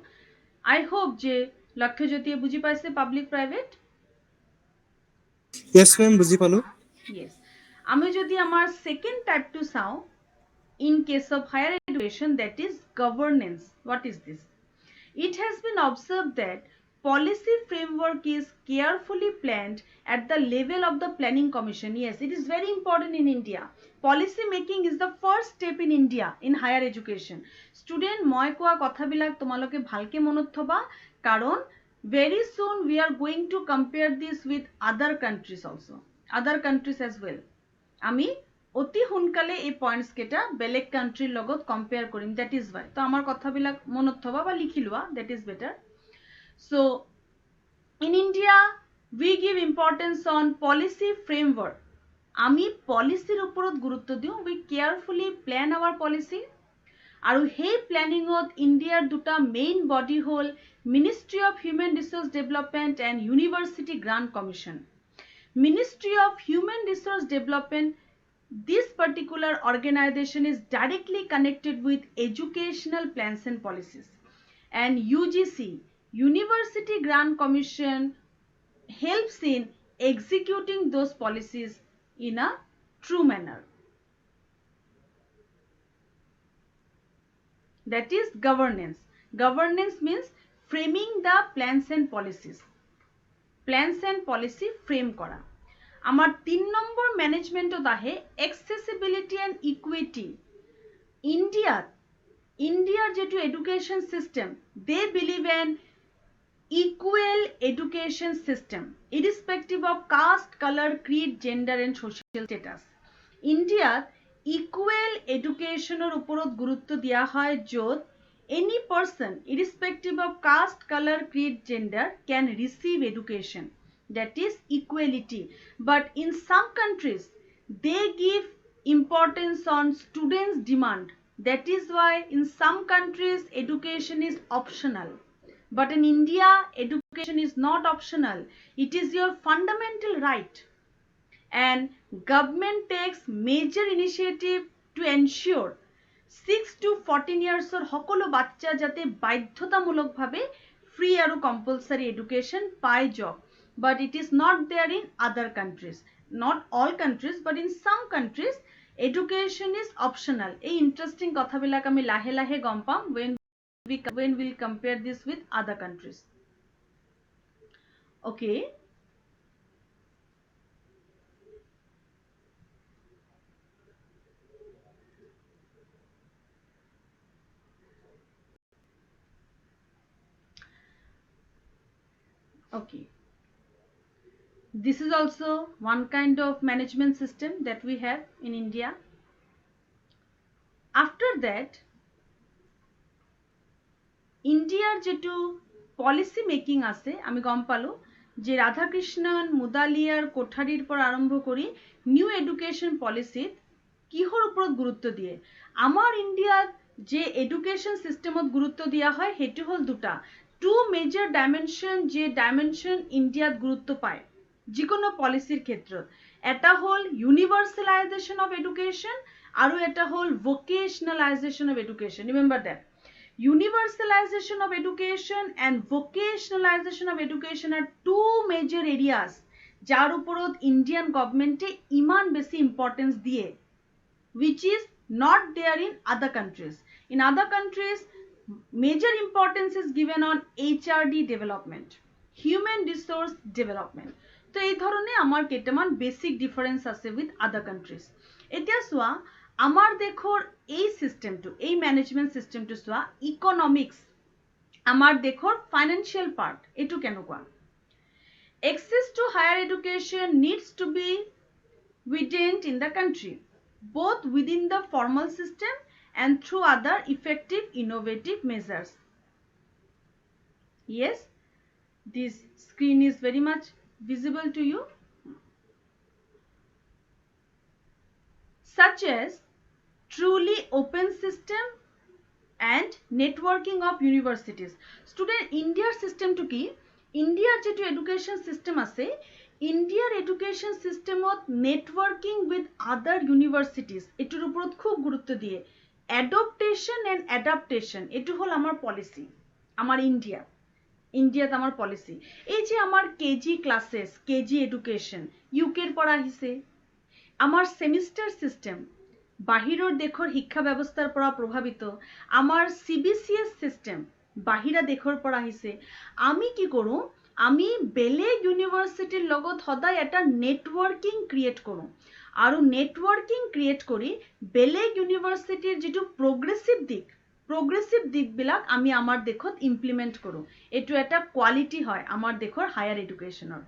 আই হোপ যে লক্ষ্যজ্যোতিয়ে বুজি পাইছে পাব্লিক প্ৰাইভেট Yes ma'am বুজি পালো yes আমি যদি আমাৰ সেকেন্ড টাইপটো চাওঁ in case of higher education that is governance what is this it has been observed that policy framework is carefully planned at the level of the planning commission yes it is very important in India policy making is the first step in India in higher education student মই কোৱা কথাবিলাক তোমালোকে ভালকে মনত থবা কাৰণ very soon we are going to compare this with other countries also other countries as well আমি অতি সোনকালে এই পয়েন্টস কেটা বেলেগ কান্ট্ৰিৰ লগত কম্পেয়াৰ কৰিম দ্যাট ইজ ওয়াই তো আমাৰ কথাবিলাক মনত থবা বা লিখি লোৱা that is better so in India we give importance on policy framework আমি পলিসিৰ ওপৰত গুৰুত্ব দিওঁ we carefully plan our policy আৰু সেই প্ল্যানিঙত ইণ্ডিয়াৰ দুটা মেইন বডি হ'ল ministry of human resource development and university grant commission. Ministry of Human Resource Development, this particular organization is directly connected with educational plans and policies. And UGC, University Grant Commission, helps in executing those policies in a true manner. That is governance. Governance means framing the plans and policies. Plans and policy frame কৰা। আমাৰ ৩ number মেনেজমেণ্টত আহে এক্সেচিবিলিটি and equity. ইণ্ডিয়াৰ যিটো education system, they believe an equal education system irrespective of caste, colour, creed, gender and social status. ইণ্ডিয়াত equal এডুকেশ্যনৰ ওপৰত গুৰুত্ব দিয়া হয়, য'ত any person irrespective of caste, color, creed, gender can receive education. That is equality. But in some countries they give importance on students' demand. That is why in some countries education is optional. But in India education is not optional. It is your fundamental right. And government takes major initiative to ensure 6 to 14 years সকলো বাচ্চা যাতে বাধ্যতামূলকভাৱে free আৰু কম্পালসাৰী education পায় job. But it is not there in other countries. Not all countries, but in some countries education is optional. এই interesting কথাবিলাক আমি লাহে লাহে গম পাম when we'll compare this with other countries. Okay. Okay. This is also one kind of management system that we have in India. After that, India যেটো policy making আছে, আমি গম পালো যে রাধাকৃষ্ণন, মুদালিয়ার, কোঠারির পর আরম্ভ করি নিউ এডুকেশন পলিসিত কিহৰ ওপৰত গুৰুত্ব দিয়ে। আমাৰ ইণ্ডিয়াত যে এডুকেশ্যন সিস্টেমত গুৰুত্ব দিয়া হয় সেইটো হ'ল দুটা, টু মেজৰ ডাইমেনশ্যন, যে ডাইমেনশ্যন ইণ্ডিয়াত গুৰুত্ব পায় যিকোনো পলিচিৰ ক্ষেত্ৰত। এটা হ'ল ইউনিভাৰ্চেলাইজেশ্যন অফ এডুকেশ্যন আৰু এটা হ'ল vocationalization of education. Remember that universalization of education and vocationalization of education are two major areas যার উপরত ইন্ডিয়ান গভর্নমেন্টে ইমান বেশি ইম্পর্টেন্স দিয়ে, which is not there in other countries. In other countries major importance is given on HRD development, human resource development. তো এই ধরনে আমার কেটামান basic difference আছে with other countries. এতিয়া চোৱা আমাৰ দেশৰ এই সিস্টেমটো, এই ম্যানেজমেন্ট সিস্টেমটো চোৱা, ইকনমিক্স আমাৰ দেশৰ ফাইনেন্সিয়াল পাৰ্ট, এটু কেনেকুৱা। Access to higher education needs to be widened in the country, both within the formal system and through other effective innovative measures. Yes, this screen is very much visible to you. Such as truly open system and networking of universities. Student, India's system to ki, India's যেটো education system আছে, India's education systemত networking with other universities এটোর উপরত খুব গুরুত্ব দিয়ে। Adaptation and adaptation এটো হল আমার policy, আমার ইন্ডিয়াত আমার policy. এই যে আমার কেজি ক্লাসেস, কেজি এডুকেশন ইউকের পর আহিছে, আমার সেমিস্টার সিস্টেম বাহিৰৰ দেশৰ শিক্ষা ব্যৱস্থাৰ পৰা প্ৰভাৱিত, আমাৰ CBCS সিস্টেম বাহিৰা দেশৰ পৰা আহিছে। আমি কি কৰোঁ, আমি বেলেগ ইউনিভাৰ্চিটিৰ লগত সদায় এটা নেটৱৰ্কিং ক্ৰিয়েট কৰোঁ আৰু নেটৱৰ্কিং ক্ৰিয়েট কৰি বেলেগ ইউনিভাৰ্চিটিৰ যিটো প্ৰগ্ৰেছিভ দিকবিলাক আমি আমাৰ দেশত ইমপ্লিমেণ্ট কৰোঁ। এইটো এটা কোৱালিটি হয় আমাৰ দেশৰ হায়াৰ এডুকেশ্যনৰ।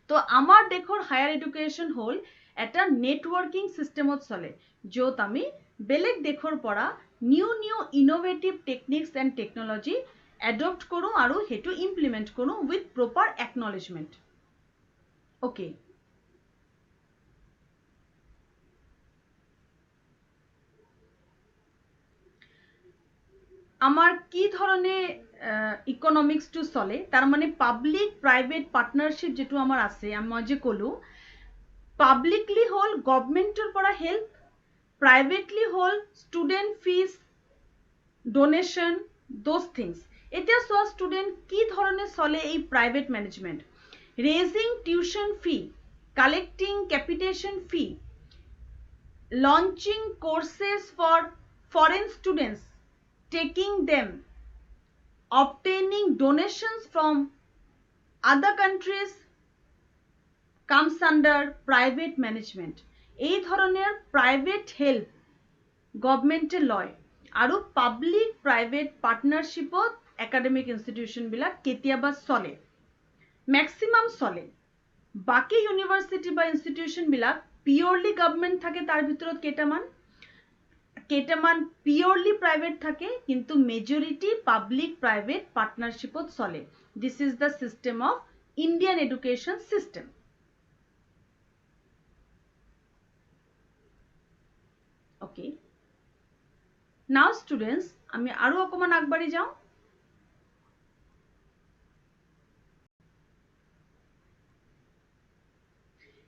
তো আমাৰ দেশৰ হায়াৰ এডুকেশ্যন হ'ল এটা নেটৱৰ্কিং সিস্টেমত চলে, য'ত আমি বেলেগ দেশৰ পৰা new innovative techniques and technology adopt কৰোঁ আৰু সেইটো ইমপ্লিমেণ্ট কৰোঁ উইথ প্ৰপাৰ একনলেজমেণ্ট। অ'কে, আমাৰ কি ধৰনে ইকোনমিক্সটো চলে তাৰ মানে পাব্লিক প্ৰাইভেট পাৰ্টনাৰশ্বিপ যেটো আমাৰ আছে মই যে ক'লো পাব্লিকলি হ'ল গভৰ্ণমেণ্টৰ পৰা হেল্প প্ৰাইভেটলি হ'ল student fees donation those things এতিয়া চোৱা ষ্টুডেণ্ট কি ধৰণে চলে এই private management raising tuition fee collecting capitation fee launching courses for foreign students, taking them, obtaining donations from other countries comes under private management. এই ধরনের private help গভর্নমেন্টে লয় আৰু পাব্লিক প্ৰাইভেট পাৰ্টনাৰশ্বিপত একাডেমিক ইনষ্টিটিউশ্যনবিলাক কেতিয়াবা চলে ম্যাক্সিমাম চলে বাকি ইউনিভাৰ্চিটি বা ইনষ্টিটিউশ্যনবিলাক পিওৰলি গভৰ্নমেণ্ট থাকে তাৰ ভিতৰত কেইটামান পিওৰলি প্ৰাইভেট থাকে কিন্তু মেজৰিটি পাব্লিক প্ৰাইভেট পাৰ্টনাৰশ্বিপত চলে this is the system of Indian education system okay নাও ষ্টুডেণ্টছ আমি আৰু অকমান আগবাঢ়ি যাওঁ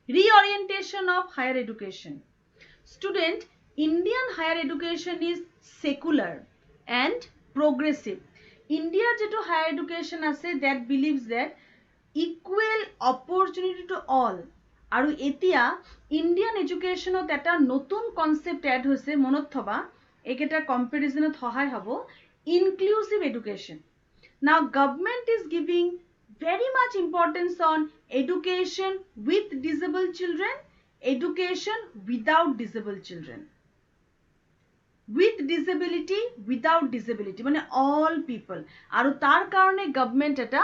Reorientation of higher education. Student, Indian higher education is secular and progressive. India যেটো higher education আছে that believes that equal opportunity to all. আৰু এতিয়া Indian educationত এটা নতুন concept add হৈছে মনত থবা একেটা comparisonত সহায় হ'ব inclusive education. Now government is giving very much importance on education with disabled children, education without disabled children. With disability, without disability, মানে all people. আৰু তাৰ কাৰণে government এটা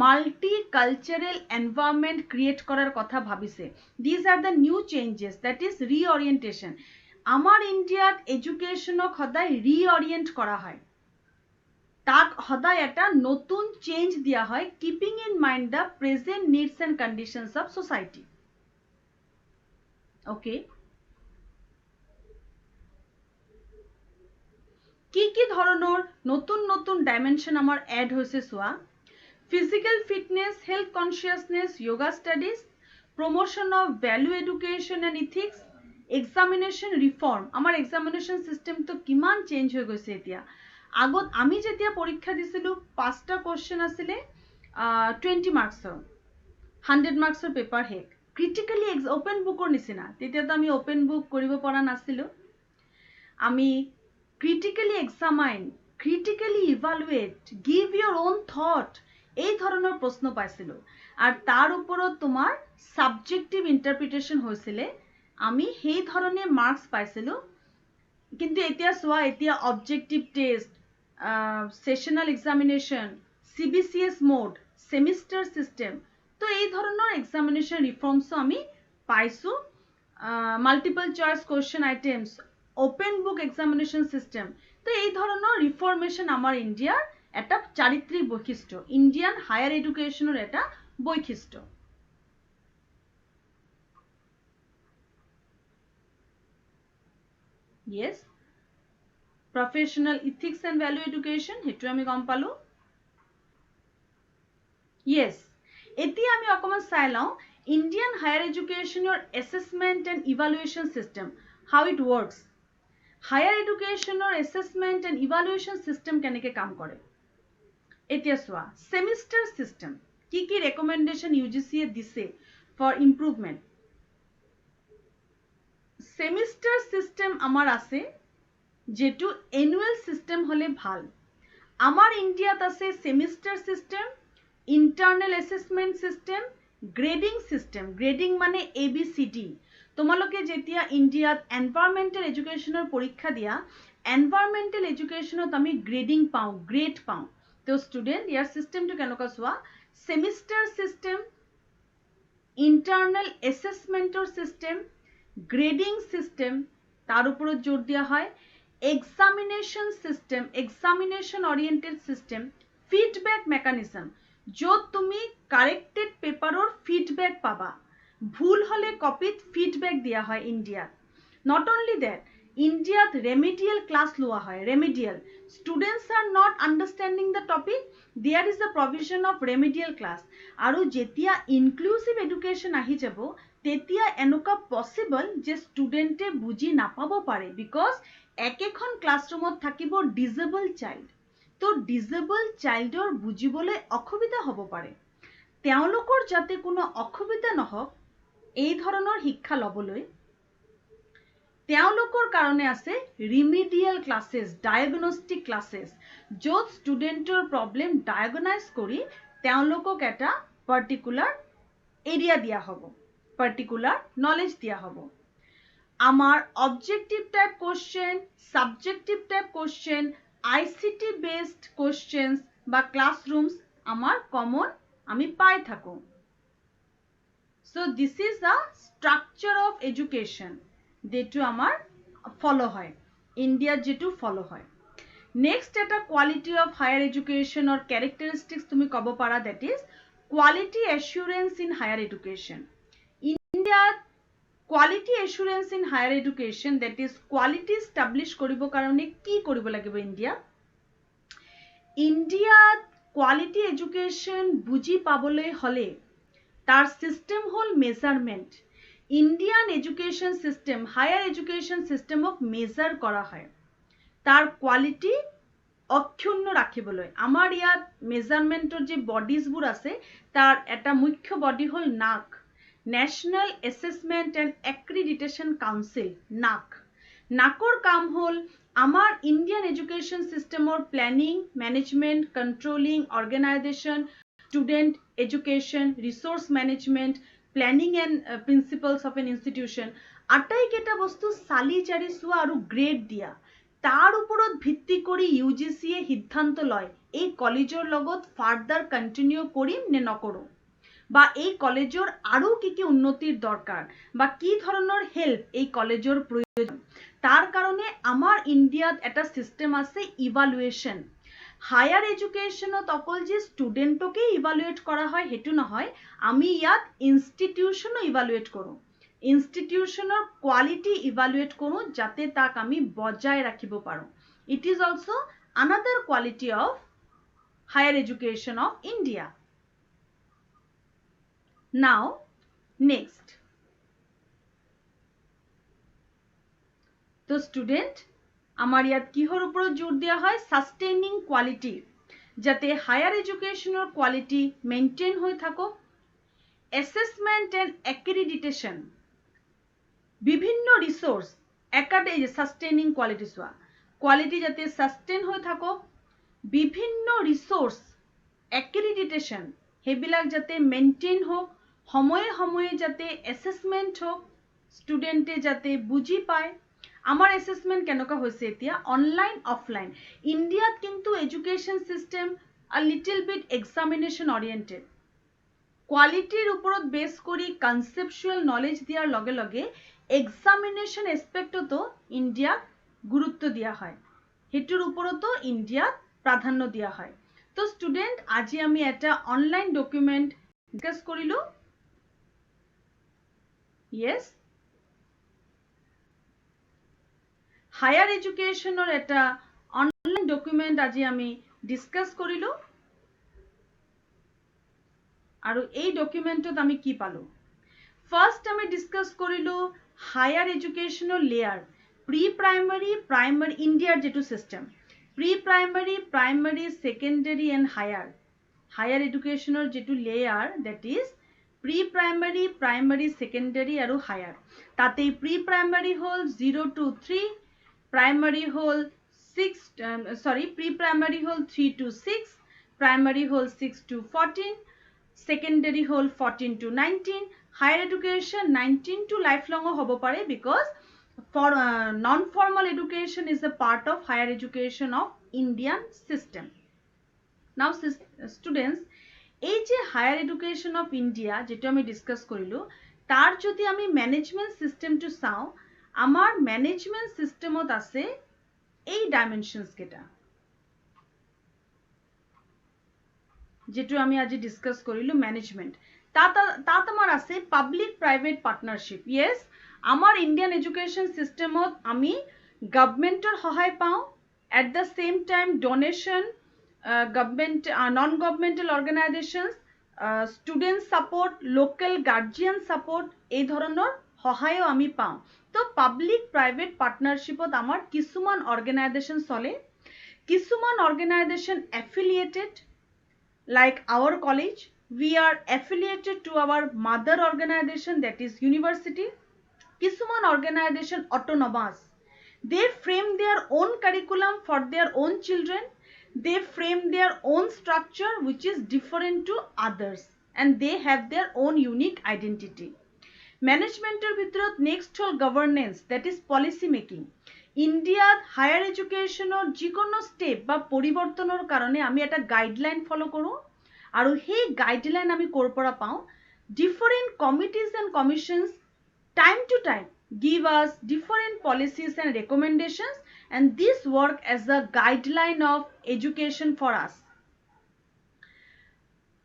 multicultural environment create কৰাৰ কথা ভাবিছে. These are the new changes, that is reorientation. আমাৰ ইণ্ডিয়াত এডুকেশ্যনক সদায় reorient কৰা হয়. তাক সদায় এটা নতুন চেঞ্জ দিয়া হয় keeping in mind the present needs and conditions of society okay কি ধৰণৰ নতুন নতুন ডাইমেনশন আমাৰ এড হৈছে চোৱা physical fitness health consciousness yoga studies promotion of value education and ethics examination reform আমাৰ এক্সামিনেশন সিস্টেমটো কিমান চেঞ্জ হৈ গৈছে এতিয়া আগত আমি যেতিয়া পৰীক্ষা দিছিলো 5টা কোশ্চেন আছিলে 20 মাৰ্কসৰ 100 মাৰ্কসৰ পেপাৰ হেক ক্ৰিটিক্যালি ওপেন বুকৰ নিচিনা তেতিয়াতো আমি ওপেন বুক কৰিব পৰা নাছিলো আমি critically examine critically evaluate give your own thought এই ধৰণৰ প্ৰশ্ন পাইছিলো আৰু তাৰ ওপৰত তোমাৰ সাবজেক্টিভ ইন্টাৰপ্ৰিটেশন হৈছিল আমি সেই ধৰণে মার্কস পাইছিলো কিন্তু এতিয়া সোয়া এতিয়া objective test sessional examination CBCS mode semester system তো এই ধৰণৰ এক্সামিনেশন রিফর্মস আমি পাইছো multiple choice question items open book examination system তো এই ধৰণৰ ৰিফৰ্মেশন আমাৰ ইন্ডিয়াৰ এটা চাৰিত্ৰিক বৈশিষ্ট্য ইন্ডিয়ান হায়াৰ এডুকেশনৰ এটা বৈশিষ্ট্য Yes, professional ethics and value education হেতু আমি গম পালো Yes, এতিয়া আমি অকমান চাই লওঁ Indian higher education your assessment and evaluation system how it works higher education or assessment and evaluation system কেনেকে কাম কৰে এতিয়া চোৱা semester system কি recommendation UGC এ দিছে for improvement সেমিস্টার সিস্টেম আমার আছে যেটো এনুয়াল সিস্টেম হলে ভাল আমার ইন্ডিয়াত আছে semester system internal assessment system grading system grading মানে ABCD তোমালোকে যেতিয়া ইন্ডিয়াত এনভায়রনমেন্টাল এডুকেশনৰ পৰীক্ষা দিয়া এনভায়ৰনমেন্টাল এডুকেশনত আমি গ্ৰেডিং পাও গ্ৰেড পাও তো স্টুডেন্ট ইয়াৰ সিস্টেমটো কেনেকুৱা চোৱা সেমিস্টাৰ system internal অ্যাসেসমেন্টৰ system grading system তার উপর জোর দেওয়া হয় examination system examination oriented system feedback mechanism য'ত তুমি কারেক্টেড পেপাৰৰ ফিডব্যাক পাবা ভুল হলে কপিত ফিডব্যাক দিয়া হয় ইন্ডিয়াত নট অনলি দ্যাট ইণ্ডিয়াত ৰেমিডিয়েল ক্লাছ লোৱা হয়, remedial. Students are not understanding the topic, there is the provision of remedial class. আৰু যেতিয়া ইনক্লুচিভ এডুকেশ্যন আহি যাব তেতিয়া এনেকুৱা পচিবল যে ষ্টুডেণ্টে বুজি নাপাব পাৰে, বিকজ একেখন ক্লাছৰুমত থাকিব ডিজেবল চাইল্ড। তো ডিজেবল চাইল্ডৰ বুজিবলৈ অসুবিধা হ'ব পাৰে। তেওঁলোকৰ যাতে কোনো অসুবিধা নহওক এই ধৰণৰ শিক্ষা ল'বলৈ তেওঁলোকৰ কাৰণে আছে ৰিমিডিয়েল ক্লাছেছ, ডায়াগনষ্টিক ক্লাছেছ, য'ত ষ্টুডেণ্টৰ প্ৰব্লেম ডায়াগনাইজ কৰি তেওঁলোকক এটা পাৰ্টিকুলাৰ এৰিয়া দিয়া হ'ব, পাৰ্টিকুলাৰ নলেজ দিয়া হ'ব। আমাৰ objective type question, subjective type question, ICT based questions বা ক্লাছৰুমছ আমাৰ কমন আমি পাই থাকোঁ। So this is the structure of education যেটো আমাৰ ফলো হয়, ইণ্ডিয়াত যেটো ফলো হয়। নেক্সট এটা কোৱালিটি অফ হায়াৰ এডুকেশ্যনৰ কেৰেক্টাৰিষ্টিক্স তুমি ক'ব পাৰা, that is quality assurance in higher education. ইণ্ডিয়াত quality assurance in higher education, that is quality establish কৰিবৰ কাৰণে কি কৰিব লাগিব ইণ্ডিয়াত? ইণ্ডিয়াত কোৱালিটি এডুকেশ্যন বুজি পাবলৈ হ'লে তাৰ চিষ্টেম হ'ল measurement. Indian education system, higher education চিষ্টেমক মেজাৰ কৰা হয় তাৰ কোৱালিটি অক্ষুণ্ণ ৰাখিবলৈ। আমাৰ ইয়াত মেজাৰমেণ্টৰ যে বডিজবোৰ আছে তাৰ এটা মুখ্য বডি হ'ল NAAC, national assessment and accreditation council, NAAC. নাকৰ কাম হ'ল আমাৰ ইণ্ডিয়ান এডুকেশ্যন চিষ্টেমৰ planning, management, controlling, organization, student education, resource management, planning and principles of an institution, আটাইকেইটা বস্তু চালি জাৰি চোৱা আৰু গ্ৰেড দিয়া। তাৰ ওপৰত ভিত্তি কৰি UGC সিদ্ধান্ত লয় এই কলেজৰ লগত ফাৰ্দাৰ কণ্টিনিউ কৰিম নে নকৰোঁ, বা এই কলেজৰ আৰু কি কি উন্নতিৰ দৰকাৰ, বা কি ধৰণৰ হেল্প এই কলেজৰ প্ৰয়োজন। তাৰ কাৰণে আমাৰ ইণ্ডিয়াত এটা চিষ্টেম আছে ইভালুৱেশ্যন। হায়াৰ এডুকেশ্যনত অকল যে ষ্টুডেণ্টকে ইভালুৱেট কৰা হয় সেইটো নহয়, আমি ইয়াত ইনষ্টিটিউশ্যনো ইভালুৱেট কৰোঁ, ইনষ্টিটিউশ্যনৰ কোৱালিটি ইভালুৱেট কৰোঁ যাতে তাক আমি বজাই ৰাখিব পাৰোঁ। It is also' another quality of higher education of India. নাও নেক্সট, তো ষ্টুডেণ্ট আমাৰ ইয়াত কিহৰ ওপৰত জোৰ দিয়া হয়? সাষ্টেইনিং কোৱালিটি, যাতে হায়াৰ এডুকেশ্যনৰ কোৱালিটি মেইনটেইন হৈ থাকক। এছেছমেণ্ট এণ্ড এক্ৰিডিটেশ্যন, বিভিন্ন ৰিচোৰ্চ সাষ্টেইনিং কোৱালিটি চোৱা, কোৱালিটি যাতে সাষ্টেইন হৈ থাকক। বিভিন্ন ৰিচোৰ্চ এক্ৰিডিটেশ্যন সেইবিলাক যাতে মেইনটেইন হওক, সময়ে সময়ে যাতে এছেছমেণ্ট হওক, ষ্টুডেণ্টে যাতে বুজি পায়। আমাৰ এছেছমেণ্ট কেনেকুৱা হৈছে এতিয়া? Online, offline. ইণ্ডিয়াত কিন্তু education system little bit examination oriented. কোৱালিটিৰ ওপৰত বেছ কৰি কনচেপচুৱেল নলেজ দিয়াৰ লগে লগে এক্সামিনেশ্যন এছপেক্টতো ইণ্ডিয়াক গুৰুত্ব দিয়া হয়, সেইটোৰ ওপৰতো ইণ্ডিয়াত প্ৰাধান্য দিয়া হয়। তো ষ্টুডেণ্ট আজি আমি এটা অনলাইন ডকুমেণ্ট ডিছকাছ কৰিলোঁ। য়েছ, হায়াৰ এডুকেশ্যনৰ এটা অনলাইন ডকুমেণ্ট আজি আমি ডিছকাছ কৰিলোঁ। আৰু এই ডকুমেণ্টত আমি কি পালোঁ? ফাৰ্ষ্ট আমি ডিছকাছ কৰিলোঁ হায়াৰ এডুকেশ্যনৰ লেয়াৰ, প্ৰি প্ৰাইমাৰী, প্ৰাইমাৰী, ইণ্ডিয়াৰ যিটো system, pre primary, primary, secondary and higher. Higher এডুকেশ্যনৰ যিটো layer, that is pre primary, primary, secondary আৰু হায়াৰ। তাতেই প্ৰি প্ৰাইমাৰী হ'ল 0 to 3, প্ৰাইমাৰী হ'ল 3 to 6, প্ৰাইমাৰী হ'ল 6 to 14, ছেকেণ্ডেৰী হ'ল 14 to 19, হায়াৰ এডুকেশ্যন 19 to লাইফলঙো হ'ব পাৰে, because non formal education is a part of higher education of Indian system. নাও students, এই যে হায়াৰ এডুকেশ্যন অফ ইণ্ডিয়া যেটো আমি ডিছকাছ কৰিলোঁ, তাৰ যদি আমি মেনেজমেণ্ট চিষ্টেমটো চাওঁ, আমাৰ মেনেজমেণ্ট চিষ্টেমত আছে এই ডাইমেনশ্যনছ কেইটা, যেটো আমি আজি ডিছকাছ কৰিলোঁ মেনেজমেণ্ট। তাত আমাৰ আছে পাব্লিক প্ৰাইভেট পাৰ্টনাৰশ্বিপ। য়েছ, আমাৰ ইণ্ডিয়ান এডুকেশ্যন চিষ্টেমত আমি গভৰ্ণমেণ্টৰ সহায় পাওঁ, at the same time donation, government non governmental organizations, student support, local guardian support, এই ধৰণৰ সহায়ো আমি পাওঁ। তো পাব্লিক প্ৰাইভেট পাৰ্টনাৰশ্বিপত আমাৰ কিছুমান অৰ্গেনাইজেশ্যন চলে, কিছুমান organisation affiliated, like our college, we are affiliated to our mother organization, that is university. Kisuman organization autonomous, they frame their own curriculum for their own children, they frame their own structure which is different to others, and they have their own unique identity. Managementor ভিতৰত next hall governance, that is policy making. ইণ্ডিয়াত higher এডুকেশ্যনৰ যিকোনো step বা পৰিৱৰ্তনৰ কাৰণে আমি এটা guideline ফলো কৰোঁ, আৰু সেই গাইডলাইন আমি ক'ৰ পৰা পাওঁ? Different committees and commissions time to time give us different policies and recommendations, and this work as a guideline of education for us.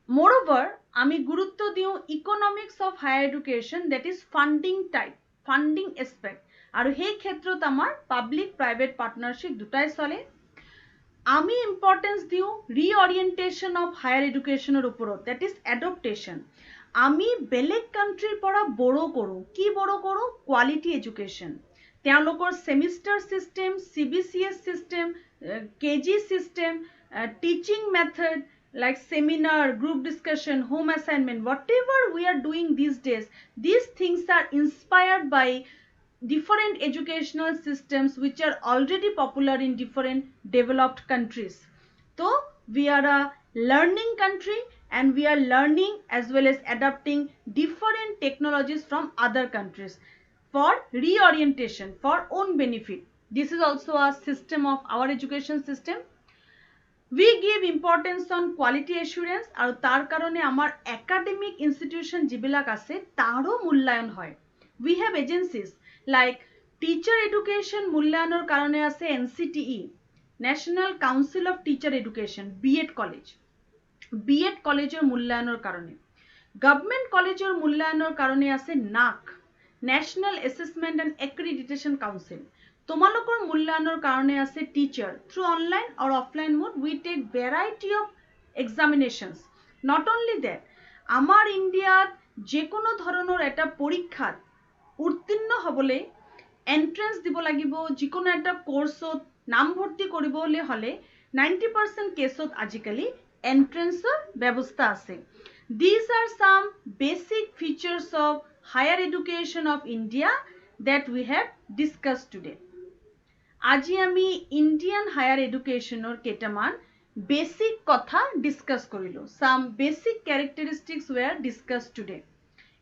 Moreover, আমি গুৰুত্ব দিওঁ economics of higher education, that is funding type, funding aspect, আৰু সেই ক্ষেত্ৰত আমাৰ public private partnership দুটাই চলে। আমি ইম্পৰ্টেঞ্চ দিওঁ ৰিঅৰিয়েণ্টেশ্যন অফ হায়াৰ এডুকেশ্যনৰ ওপৰত, that is adaptation. আমি বেলেগ কাণ্ট্ৰিৰ পৰা বড়ো কৰোঁ, কি বড়ো কৰোঁ? Quality education. তেওঁলোকৰ semester system, CBCS system, KG system, teaching method, like seminar, group discussion, home assignment, whatever we are doing these days, these things are inspired by different educational systems which are already popular in different developed countries. So we are a learning country, and we are learning as well as adapting different technologies from other countries for reorientation, for own benefit. This is also a system of our education system. We give importance on quality assurance, আৰু তাৰ কাৰণে আমাৰ academic institution যিবিলাক আছে তাৰো মূল্যায়ন হয়। We have agencies like teacher education মূল্যায়নৰ কাৰণে আছে NCTE, National Council of Teacher Education, B.Ed College, B.Ed কলেজৰ মূল্যায়নৰ কাৰণে। গভৰ্ণমেণ্ট কলেজৰ মূল্যায়নৰ কাৰণে আছে NAAC, National Assessment and Accreditation Council. তোমালোকৰ মূল্যায়নৰ কাৰণে আছে টিচাৰ। থ্ৰু অনলাইন আৰু offline mode we take variety of examinations. Not only that, আমাৰ ইণ্ডিয়াত যিকোনো ধৰণৰ এটা পৰীক্ষাত উত্তীৰ্ণ হ'বলৈ এণ্ট্ৰেঞ্চ দিব লাগিব। যিকোনো এটা কোৰ্চত নামভৰ্তি কৰিবলৈ হ'লে 90% কেছত আজিকালি এণ্ট্ৰেঞ্চৰ ব্যৱস্থা আছে। These are some basic features of higher education of India that we have discussed today. আজি আমি ইণ্ডিয়ান হায়াৰ এডুকেশ্যনৰ কেইটামান বেচিক কথা ডিছকাছ কৰিলোঁ। Some basic characteristics were discussed today.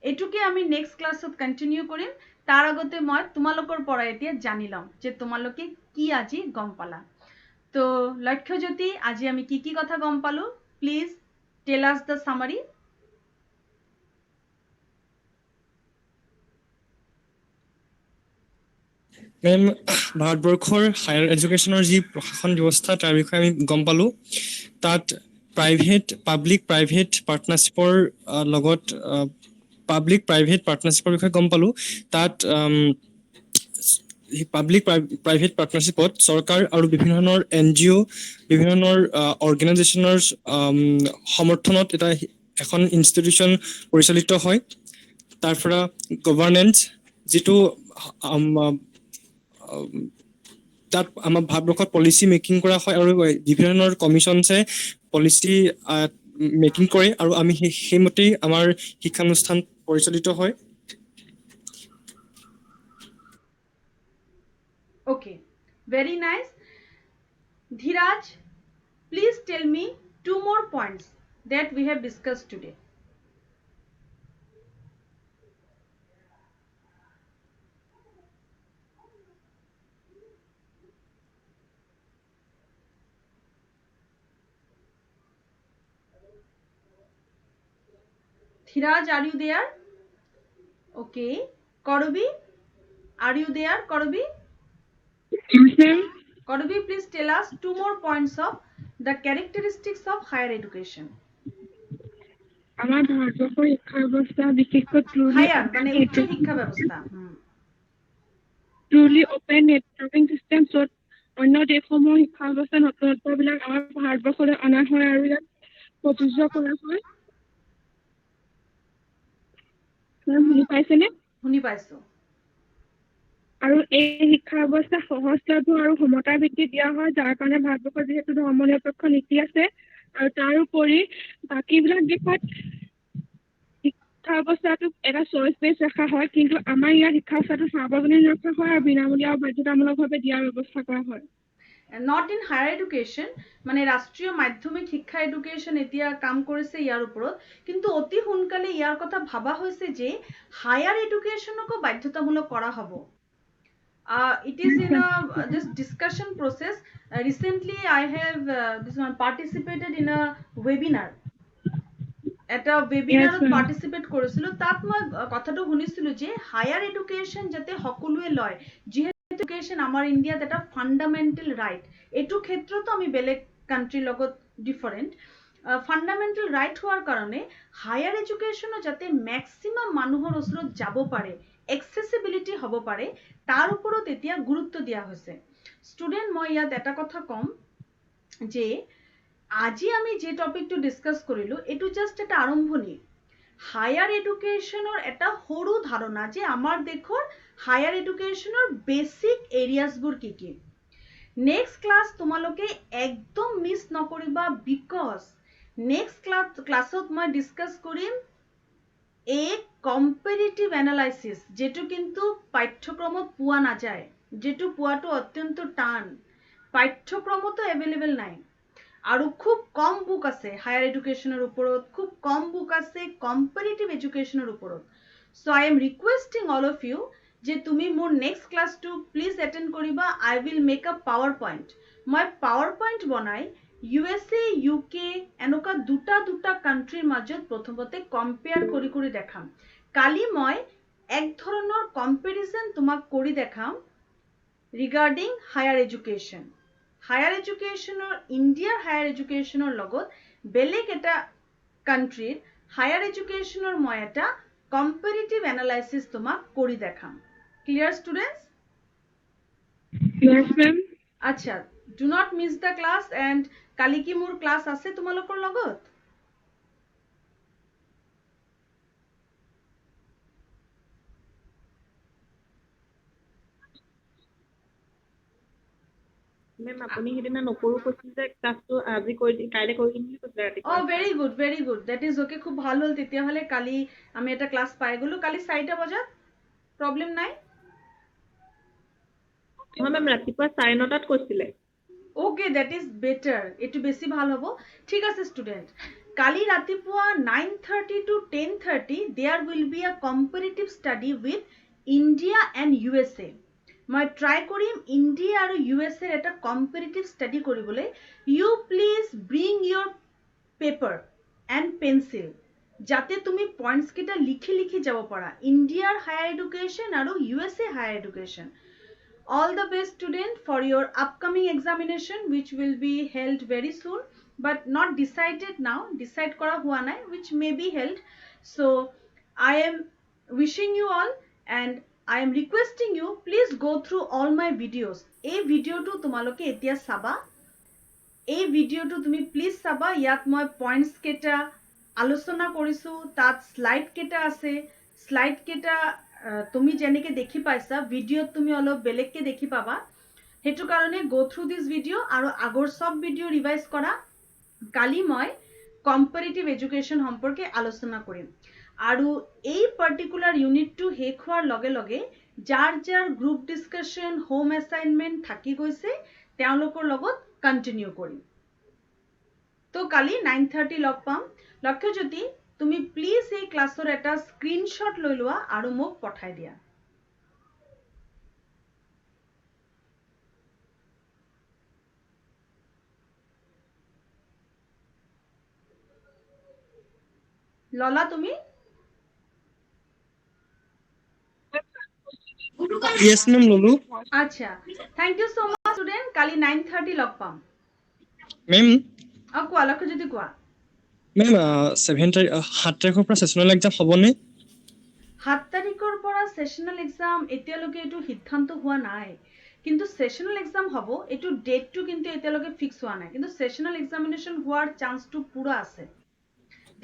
এইটোকে আমি নেক্সট ক্লাছত কণ্টিনিউ কৰিম। তাৰ আগতে মই তোমালোকৰ পৰা এতিয়া জানি লম যে তোমালোকে কি আজি গম পালা। তো লক্ষ্যজ্যোতি, আজি আমি কি কি কথা গম পালোঁ? প্লিজ টেল আছ দ্য সামাৰী। মেম, ভাৰতবৰ্ষৰ হায়াৰ এডুকেশ্যনৰ যি প্ৰশাসন ব্যৱস্থা তাৰ বিষয়ে আমি গম পালোঁ। তাত পাব্লিক প্ৰাইভেট পাৰ্টনাৰশ্বিপৰ লগত পাব্লিক প্ৰাইভেট পাৰ্টনাৰশ্বিপৰ বিষয়ে গম পালোঁ। তাত পাব্লিক প্ৰাইভেট পাৰ্টনাৰশ্বিপত চৰকাৰ আৰু বিভিন্ন ধৰণৰ NGO, বিভিন্ন ধৰণৰ অৰ্গেনাইজেশ্যনৰ সমৰ্থনত এখন ইনষ্টিটিউশ্যন পৰিচালিত হয়। তাৰ পৰা গভাৰ্নেন্স, যিটো তাত আমাৰ ভাৰতবৰ্ষত পলিচি মেকিং কৰা হয়, আৰু বিভিন্ন ধৰণৰ কমিশ্যনছে পলিচি মেকিং কৰে, আৰু আমি সেইমতেই আমাৰ শিক্ষানুষ্ঠান পৰিচালিত হয়। Okay, very nice. Dhiraj, please tell me 2 more points that we have discussed today. Dhiraj, are you there? Okay. Korobi, are you there? Korobi? Yes, ma'am. Korobi, please tell us 2 more points of the characteristics of higher education. আমাৰ ভাৰতবৰ্ষৰ শিক্ষা ব্যৱস্থা বিশেষকৈ Higher মানে উচ্চ শিক্ষা ব্যৱস্থা। truly open networking system য'ত অন্য দেশসমূহৰ শিক্ষা ব্যৱস্থা নতুনত্ববিলাক আমাৰ ভাৰতবৰ্ষলৈ অনা হয় আৰু ইয়াত প্ৰযোজ্য কৰা হয়। শুনি পাইছেনে? শুনি পাইছো। আৰু এই শিক্ষা ব্যৱস্থা সহজলভ্য আৰু সমতাৰ ভিত্তিত দিয়া হয়, যাৰ কাৰণে ভাৰতবৰ্ষত যিহেতু ধৰ্মনিৰপেক্ষ নীতি আছে আৰু তাৰোপৰি বাকীবিলাক দেশত শিক্ষা ব্যৱস্থাটো এটা চইচ বেছ ৰখা হয়, কিন্তু আমাৰ ইয়াত শিক্ষা ব্যৱস্থাটো সাৰ্বজনীন ৰখা হয় আৰু বিনামূলীয়া আৰু বাধ্যতামূলকভাৱে দিয়াৰ ব্যৱস্থা কৰা হয়। নট ইন হায়াৰ এডুকেশ্যন, মানে ৰাষ্ট্ৰীয় মাধ্যমিক শিক্ষা এডুকেশ্যন এতিয়া কাম কৰিছে ইয়াৰ ওপৰত, কিন্তু অতি সোনকালে ইয়াৰ কথা ভাবা হৈছে যে হায়াৰ এডুকেশ্যনকো বাধ্যতামূলক কৰা হ'ব। It is in this discussion process. Recently I have participated in a webinar. এটা ৱেবিনাৰত পাৰ্টিচিপেট কৰিছিলো, তাত মই কথাটো শুনিছিলো যে হায়াৰ এডুকেশ্যন যাতে সকলোৱে লয়, যিহেতু এডুকেশ্যন আমাৰ ইণ্ডিয়াত এটা ফাণ্ডামেণ্টেল ৰাইট। এইটো ক্ষেত্ৰতো আমি বেলেগ কাণ্ট্ৰিৰ লগত ডিফাৰেণ্ট। ফাণ্ডামেণ্টেল ৰাইট হোৱাৰ কাৰণে হায়াৰ এডুকেশ্যনো যাতে মেক্সিমাম মানুহৰ ওচৰত যাব পাৰে, এক্সেচিবিলিটি হ'ব পাৰে, তাৰ ওপৰত এতিয়া গুৰুত্ব দিয়া হৈছে। ষ্টুডেণ্ট, মই ইয়াত এটা কথা ক'ম যে আজি আমি যে টপিকটো ডিছকাছ কৰিলোঁ, এইটো জাষ্ট এটা আৰম্ভণি। হায়াৰ এডুকেশ্যনৰ এটা সৰু ধাৰণা যে আমাৰ দেশৰ হায়াৰ এডুকেশ্যনৰ বেচিক এৰিয়াজবোৰ কি কি। নেক্সট ক্লাছ তোমালোকে একদম মিছ নকৰিবা, বিকজ নেক্সট ক্লাছত মই ডিছকাছ কৰিম কম্পেৰিটিভ এনালাইচিছ, যেটো কিন্তু পাঠ্যক্ৰমত পোৱা নাযায়, যেটো পোৱাটো অত্যন্ত টান, পাঠ্যক্ৰমতো এভেইলেবল নাই। আৰু খুব কম বুক আছে হায়াৰ এডুকেশ্যনৰ ওপৰত, খুব কম বুক আছে কম্পেৰিটিভ এডুকেশ্যনৰ ওপৰত। So' I am requesting all of you যে তুমি মোৰ নেক্সট ক্লাছটো প্লিজ এটেণ্ড কৰিবা। I will make a power point. মই পাৱাৰ পইণ্ট বনাই USA, UK এনেকুৱা দুটা কাণ্ট্ৰিৰ মাজত প্ৰথমতে কম্পেয়াৰ কৰি দেখাম। কালি মই এক ধৰণৰ কম্পেৰিজন তোমাক কৰি দেখাম ৰিগাৰ্ডিং হায়াৰ এডুকেশ্যন। হায়াৰ এডুকেশ্যনৰ, ইণ্ডিয়াৰ হায়াৰ এডুকেশ্যনৰ লগত বেলেগ এটা কাণ্ট্ৰিৰ হায়াৰ এডুকেশ্যনৰ মই এটা কম্পেৰিটিভ এনালাইচিছ তোমাক কৰি দেখাম। Clear students? Yes, ma'am. আচ্ছা, do not miss the class. And কালি কি মোৰ ক্লাছ আছে তোমালোকৰ লগত? মেম আপুনি সেইদিনা নকৰো কৈছিল যে ক্লাছটো আজি কাইলৈ কৰি দিম বুলি কৈছিলে ৰাতিপুৱা। Very good, very good, that is okay, খুব ভাল হ'ল। তেতিয়াহ'লে কালি আমি এটা ক্লাছ পাই গ'লো, কালি 4টা বজাত, প্ৰব্লেম নাই? নহয় মেম, ৰাতিপুৱা 9:30 কৈছিলে। অ'কে, ডেট ইজ বেটাৰ, এইটো বেছি ভাল হ'ব। ঠিক আছে ষ্টুডেণ্ট, কালি ৰাতিপুৱা 9:30 to 10:30 there will be a comparative study with India and USA। মই ট্ৰাই কৰিম ইণ্ডিয়া আৰু USA এটা কম্পেৰিটিভ ষ্টাডি কৰিবলৈ। You please bring your paper and pencil, যাতে তুমি পইণ্টছকেইটা লিখি যাব পাৰা, ইণ্ডিয়াৰ হায়াৰ এডুকেশ্যন আৰু USA higher education. All the best student for your upcoming examination, which will be held very soon, but not decided now, decide kora hua nai, which may be held. So I am wishing you all, and I am requesting you, please go through all my videos. A video to tumaloke etia saba, a video to tumi please saba, yat moi points keta আলোচনা কৰিছো, তাত slide কেটা আছে, slide কেটা তুমি যেনেকে দেখি পাইছা, ভিডিঅ'ত তুমি অলপ বেলেগকে দেখি পাবা। সেইটো কাৰণে গো থ্ৰু দিছ ভিডিঅ' আৰু আগৰ সব ভিডিঅ' ৰিভাইজ কৰা। কালি মই কম্পেৰিটিভ এডুকেশ্যন সম্পৰ্কে আলোচনা কৰিম। আৰু এই পাৰ্টিকুলাৰ ইউনিটটো শেষ হোৱাৰ লগে লগে যাৰ গ্ৰুপ ডিছকাশ্যন, হোম এছাইনমেণ্ট থাকি গৈছে, তেওঁলোকৰ লগত কণ্টিনিউ কৰিম। তো কালি 9:30 লগ পাম। লক্ষ্যজ্যোতি, তুমি প্লিজ এই ক্লাছৰ এটা স্ক্ৰীনশ্বট লৈ লোৱা আৰু মোক পঠাই দিয়া। ললা তুমি? Yes, ma'am, ললো। আচ্ছা, থেংক ইউ সো মাচ ষ্টুডেণ্ট, কালি 9:30 লগ পাম। মেম, কোৱা লক্ষ্যজ্যোতি, কোৱা। মেম 7 তাৰিখৰ পৰা চেচনেল এক্সাম হ'বনে? 7 তাৰিখৰ পৰা সেশনাল এক্সাম এতিয়ালৈকে এইটো সিদ্ধান্ত হোৱা নাই কিন্তু সেশনাল এক্সাম হ'ব এইটো ডেটটো কিন্তু এতিয়ালৈকে ফিক্স হোৱা নাই কিন্তু সেশনাল এক্সামিনেশন হোৱাৰ চান্সটো পুৰা আছে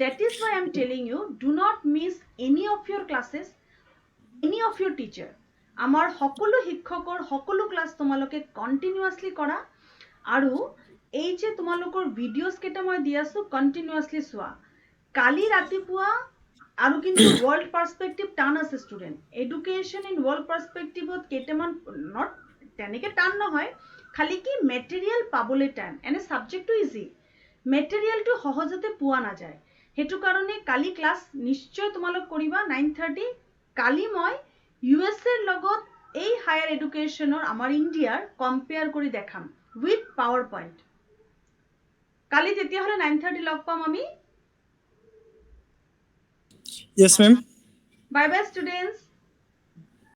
that is why I am telling you do not miss any of your classes any of your teacher আমাৰ সকলো শিক্ষকৰ সকলো ক্লাছ তোমালোকে কন্টিনিউয়াসলি কৰা আৰু এই যে তোমালোকৰ ভিডিওস কেটা মই দি আছো কন্টিনিউয়াসলি চোৱা কালি ৰাতিপুৱা আৰু কিন্তু ওয়াৰ্ল্ড পাৰ্সপেক্টিভ টান আছে student education in world পাৰ্সপেক্টিভত কেটেমান not তেনেকে টান নহয় খালি কি মেটেৰিয়েল পাবলে টান এনে সাবজেক্টটো ইজি মেটেৰিয়েলটো সহজতে পোৱা না যায় হেতু কাৰণে কালি ক্লাস নিশ্চয় তোমালোক কৰিবা 9:30 কালি মই ইউএস এৰ লগত এই হায়াৰ এডুকেশনৰ আমাৰ ইন্ডিয়াৰ কম্পেয়াৰ কৰি দেখাম উইথ পাৱাৰ পইণ্ট কালি তেতিয়া হলে 9:30 লগ পাম আমি Yes, ma'am. Bye bye students.